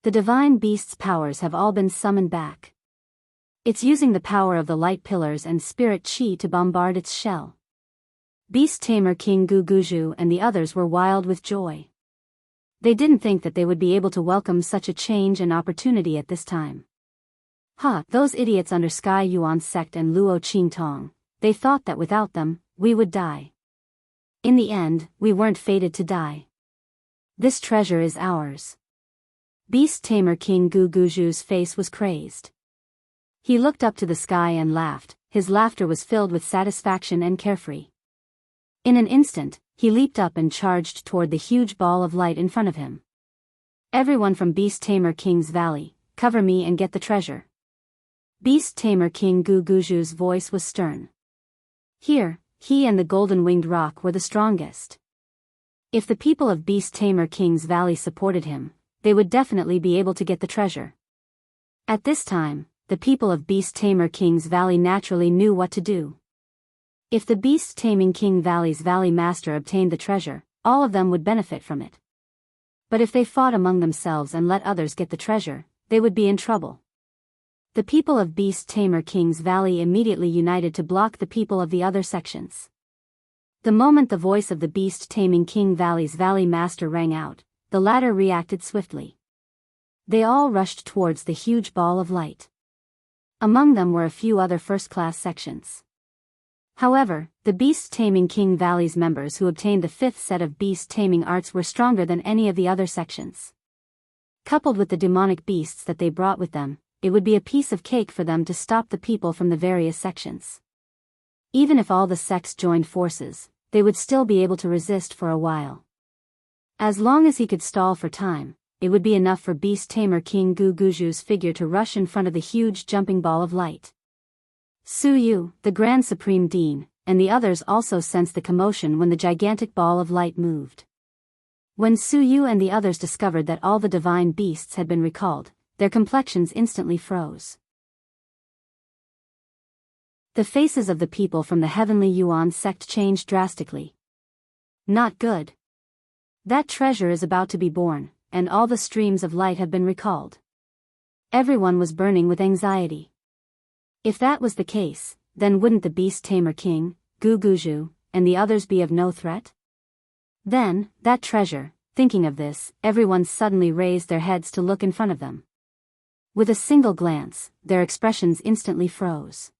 The divine beast's powers have all been summoned back. It's using the power of the light pillars and spirit chi to bombard its shell. Beast Tamer King Guguju and the others were wild with joy. They didn't think that they would be able to welcome such a change and opportunity at this time. Those idiots under Sky Yuan's sect and Luo Qingtong, they thought that without them, we would die. In the end, we weren't fated to die. This treasure is ours. Beast Tamer King Guguju's face was crazed. He looked up to the sky and laughed. His laughter was filled with satisfaction and carefree. In an instant, he leaped up and charged toward the huge ball of light in front of him. Everyone from Beast Tamer King's Valley, cover me and get the treasure. Beast Tamer King Guguju's voice was stern. Here, he and the golden-winged rock were the strongest. If the people of Beast Tamer King's Valley supported him, they would definitely be able to get the treasure. At this time, the people of Beast Tamer King's Valley naturally knew what to do. If the Beast Taming King Valley's Valley Master obtained the treasure, all of them would benefit from it. But if they fought among themselves and let others get the treasure, they would be in trouble. The people of Beast Tamer King's Valley immediately united to block the people of the other sections. The moment the voice of the Beast Taming King Valley's Valley Master rang out, the latter reacted swiftly. They all rushed towards the huge ball of light. Among them were a few other first-class sections. However, the Beast Taming King Valley's members who obtained the 5th set of beast taming arts were stronger than any of the other sections. Coupled with the demonic beasts that they brought with them, it would be a piece of cake for them to stop the people from the various sections. Even if all the sects joined forces, they would still be able to resist for a while. As long as he could stall for time, it would be enough for Beast Tamer King Guguju's figure to rush in front of the huge jumping ball of light. Su Yu, the Grand Supreme Dean, and the others also sensed the commotion when the gigantic ball of light moved. When Su Yu and the others discovered that all the divine beasts had been recalled, their complexions instantly froze. The faces of the people from the Heavenly Yuan sect changed drastically. Not good. That treasure is about to be born, and all the streams of light have been recalled. Everyone was burning with anxiety. If that was the case, then wouldn't the Beast Tamer King, Guguju, and the others be of no threat? Then, that treasure, thinking of this, everyone suddenly raised their heads to look in front of them. With a single glance, their expressions instantly froze.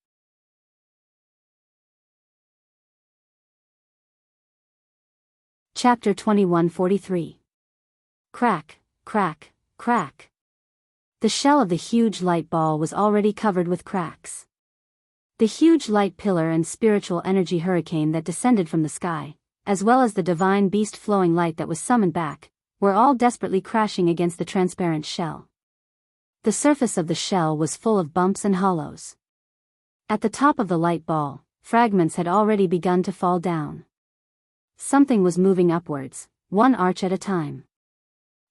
Chapter 2143. Crack, crack, crack. The shell of the huge light ball was already covered with cracks. The huge light pillar and spiritual energy hurricane that descended from the sky, as well as the divine beast flowing light that was summoned back, were all desperately crashing against the transparent shell. The surface of the shell was full of bumps and hollows. At the top of the light ball, fragments had already begun to fall down. Something was moving upwards, one arch at a time.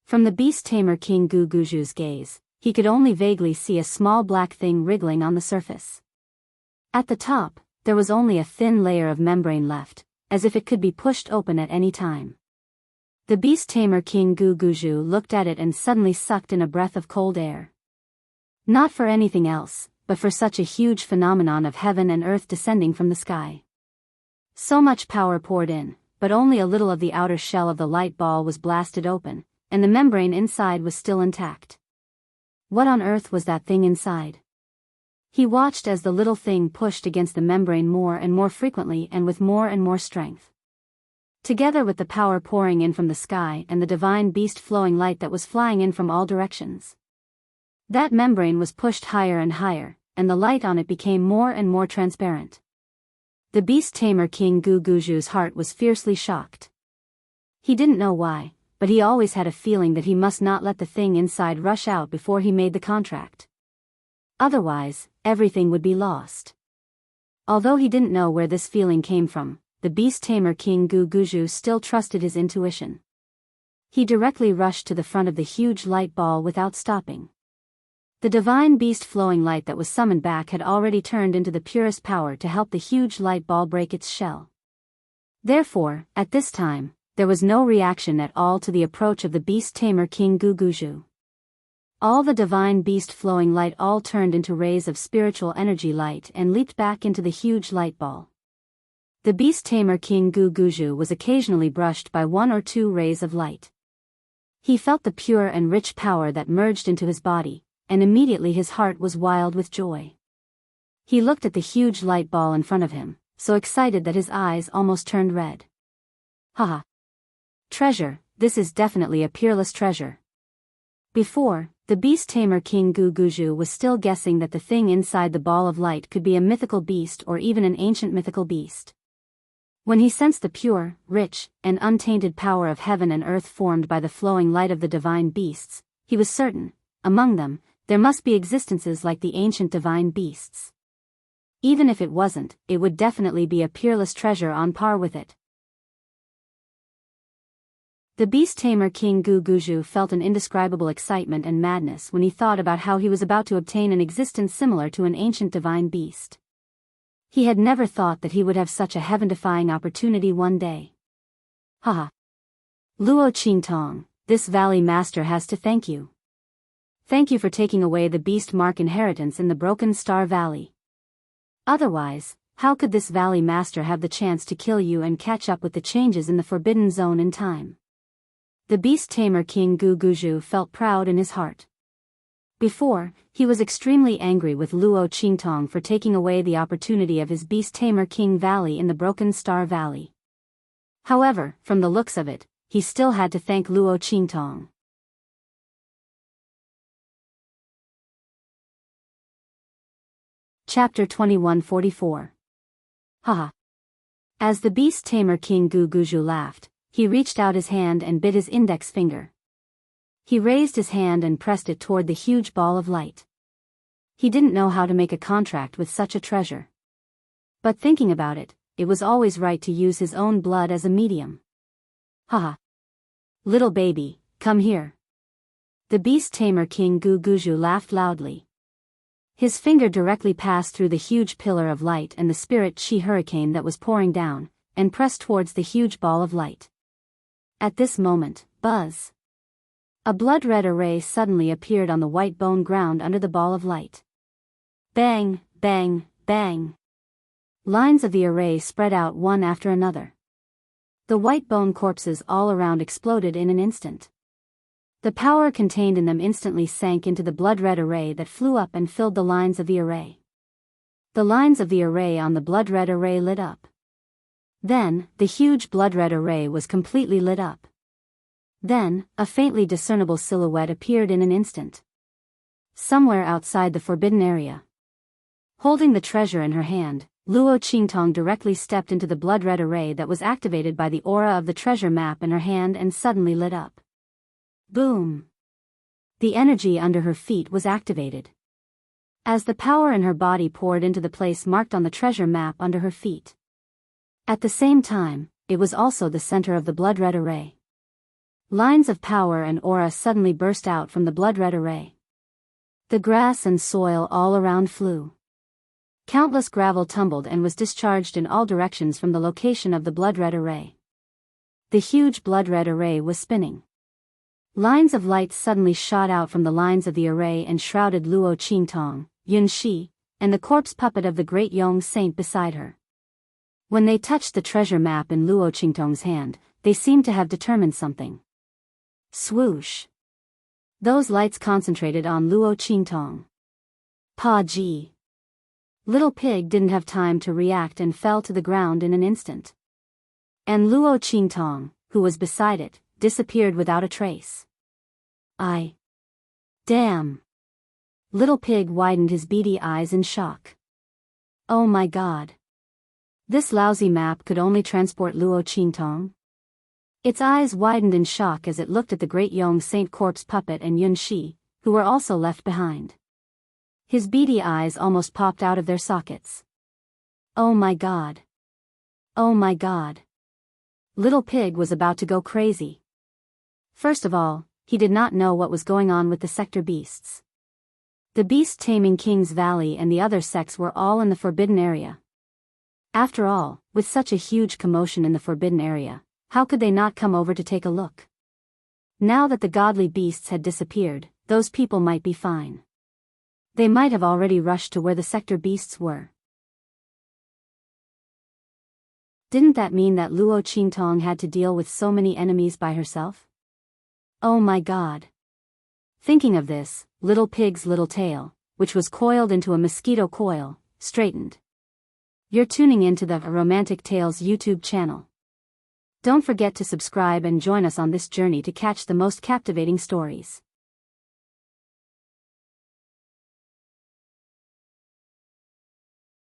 From the Beast Tamer King Guguju's gaze, he could only vaguely see a small black thing wriggling on the surface. At the top, there was only a thin layer of membrane left, as if it could be pushed open at any time. The Beast Tamer King Guguju looked at it and suddenly sucked in a breath of cold air. Not for anything else, but for such a huge phenomenon of heaven and earth descending from the sky. So much power poured in, but only a little of the outer shell of the light ball was blasted open, and the membrane inside was still intact. What on earth was that thing inside? He watched as the little thing pushed against the membrane more and more frequently and with more and more strength. Together with the power pouring in from the sky and the divine beast flowing light that was flying in from all directions. That membrane was pushed higher and higher, and the light on it became more and more transparent. The Beast Tamer King Guguju's heart was fiercely shocked. He didn't know why, but he always had a feeling that he must not let the thing inside rush out before he made the contract. Otherwise, everything would be lost. Although he didn't know where this feeling came from, the Beast Tamer King Guguju still trusted his intuition. He directly rushed to the front of the huge light ball without stopping. The divine beast flowing light that was summoned back had already turned into the purest power to help the huge light ball break its shell. Therefore, at this time, there was no reaction at all to the approach of the beast tamer King Guguju. All the divine beast flowing light all turned into rays of spiritual energy light and leaped back into the huge light ball. The beast tamer King Guguju was occasionally brushed by one or two rays of light. He felt the pure and rich power that merged into his body, and immediately his heart was wild with joy. He looked at the huge light ball in front of him, so excited that his eyes almost turned red. Haha! Treasure, this is definitely a peerless treasure. Before, the beast tamer King Guguju was still guessing that the thing inside the ball of light could be a mythical beast or even an ancient mythical beast. When he sensed the pure, rich, and untainted power of heaven and earth formed by the flowing light of the divine beasts, he was certain, among them, there must be existences like the ancient divine beasts. Even if it wasn't, it would definitely be a peerless treasure on par with it. The beast tamer King Guguju felt an indescribable excitement and madness when he thought about how he was about to obtain an existence similar to an ancient divine beast. He had never thought that he would have such a heaven-defying opportunity one day. Haha! Luo Qingtong, this valley master has to thank you. Thank you for taking away the beast mark inheritance in the Broken Star Valley. Otherwise, how could this valley master have the chance to kill you and catch up with the changes in the Forbidden Zone in time? The beast tamer King Guguju felt proud in his heart. Before, he was extremely angry with Luo Qingtong for taking away the opportunity of his beast tamer King Valley in the Broken Star Valley. However, from the looks of it, he still had to thank Luo Qingtong. Chapter 2144. Haha. As the beast tamer King Guguju laughed, he reached out his hand and bit his index finger. He raised his hand and pressed it toward the huge ball of light. He didn't know how to make a contract with such a treasure. But thinking about it, it was always right to use his own blood as a medium. Haha. Little baby, come here. The beast tamer King Guguju laughed loudly. His finger directly passed through the huge pillar of light and the spirit chi hurricane that was pouring down, and pressed towards the huge ball of light. At this moment, buzz! A blood-red array suddenly appeared on the white bone ground under the ball of light. Bang, bang, bang! Lines of the array spread out one after another. The white bone corpses all around exploded in an instant. The power contained in them instantly sank into the blood-red array that flew up and filled the lines of the array. The lines of the array on the blood-red array lit up. Then, the huge blood-red array was completely lit up. Then, a faintly discernible silhouette appeared in an instant. Somewhere outside the forbidden area. Holding the treasure in her hand, Luo Qingtong directly stepped into the blood-red array that was activated by the aura of the treasure map in her hand and suddenly lit up. Boom! The energy under her feet was activated. As the power in her body poured into the place marked on the treasure map under her feet. At the same time, it was also the center of the blood-red array. Lines of power and aura suddenly burst out from the blood-red array. The grass and soil all around flew. Countless gravel tumbled and was discharged in all directions from the location of the blood-red array. The huge blood-red array was spinning. Lines of light suddenly shot out from the lines of the array and shrouded Luo Qingtong, Yun Shi, and the corpse puppet of the great Yong saint beside her. When they touched the treasure map in Luo Qingtong's hand, they seemed to have determined something. Swoosh! Those lights concentrated on Luo Qingtong. Pa Ji! Little Pig didn't have time to react and fell to the ground in an instant. And Luo Qingtong, who was beside it, disappeared without a trace. Damn! Little Pig widened his beady eyes in shock. Oh my god! This lousy map could only transport Luo Qingtong? Its eyes widened in shock as it looked at the great Yong Saint corpse puppet and Yun Shi, who were also left behind. His beady eyes almost popped out of their sockets. Oh my god! Oh my god! Little Pig was about to go crazy. First of all, he did not know what was going on with the sector beasts. The beast taming King's Valley and the other sects were all in the forbidden area. After all, with such a huge commotion in the forbidden area, how could they not come over to take a look? Now that the godly beasts had disappeared, those people might be fine. They might have already rushed to where the sector beasts were. Didn't that mean that Luo Qingtong had to deal with so many enemies by herself? Oh my god. Thinking of this, Little Pig's little tail, which was coiled into a mosquito coil, straightened. You're tuning into the Romantic Tales YouTube channel. Don't forget to subscribe and join us on this journey to catch the most captivating stories.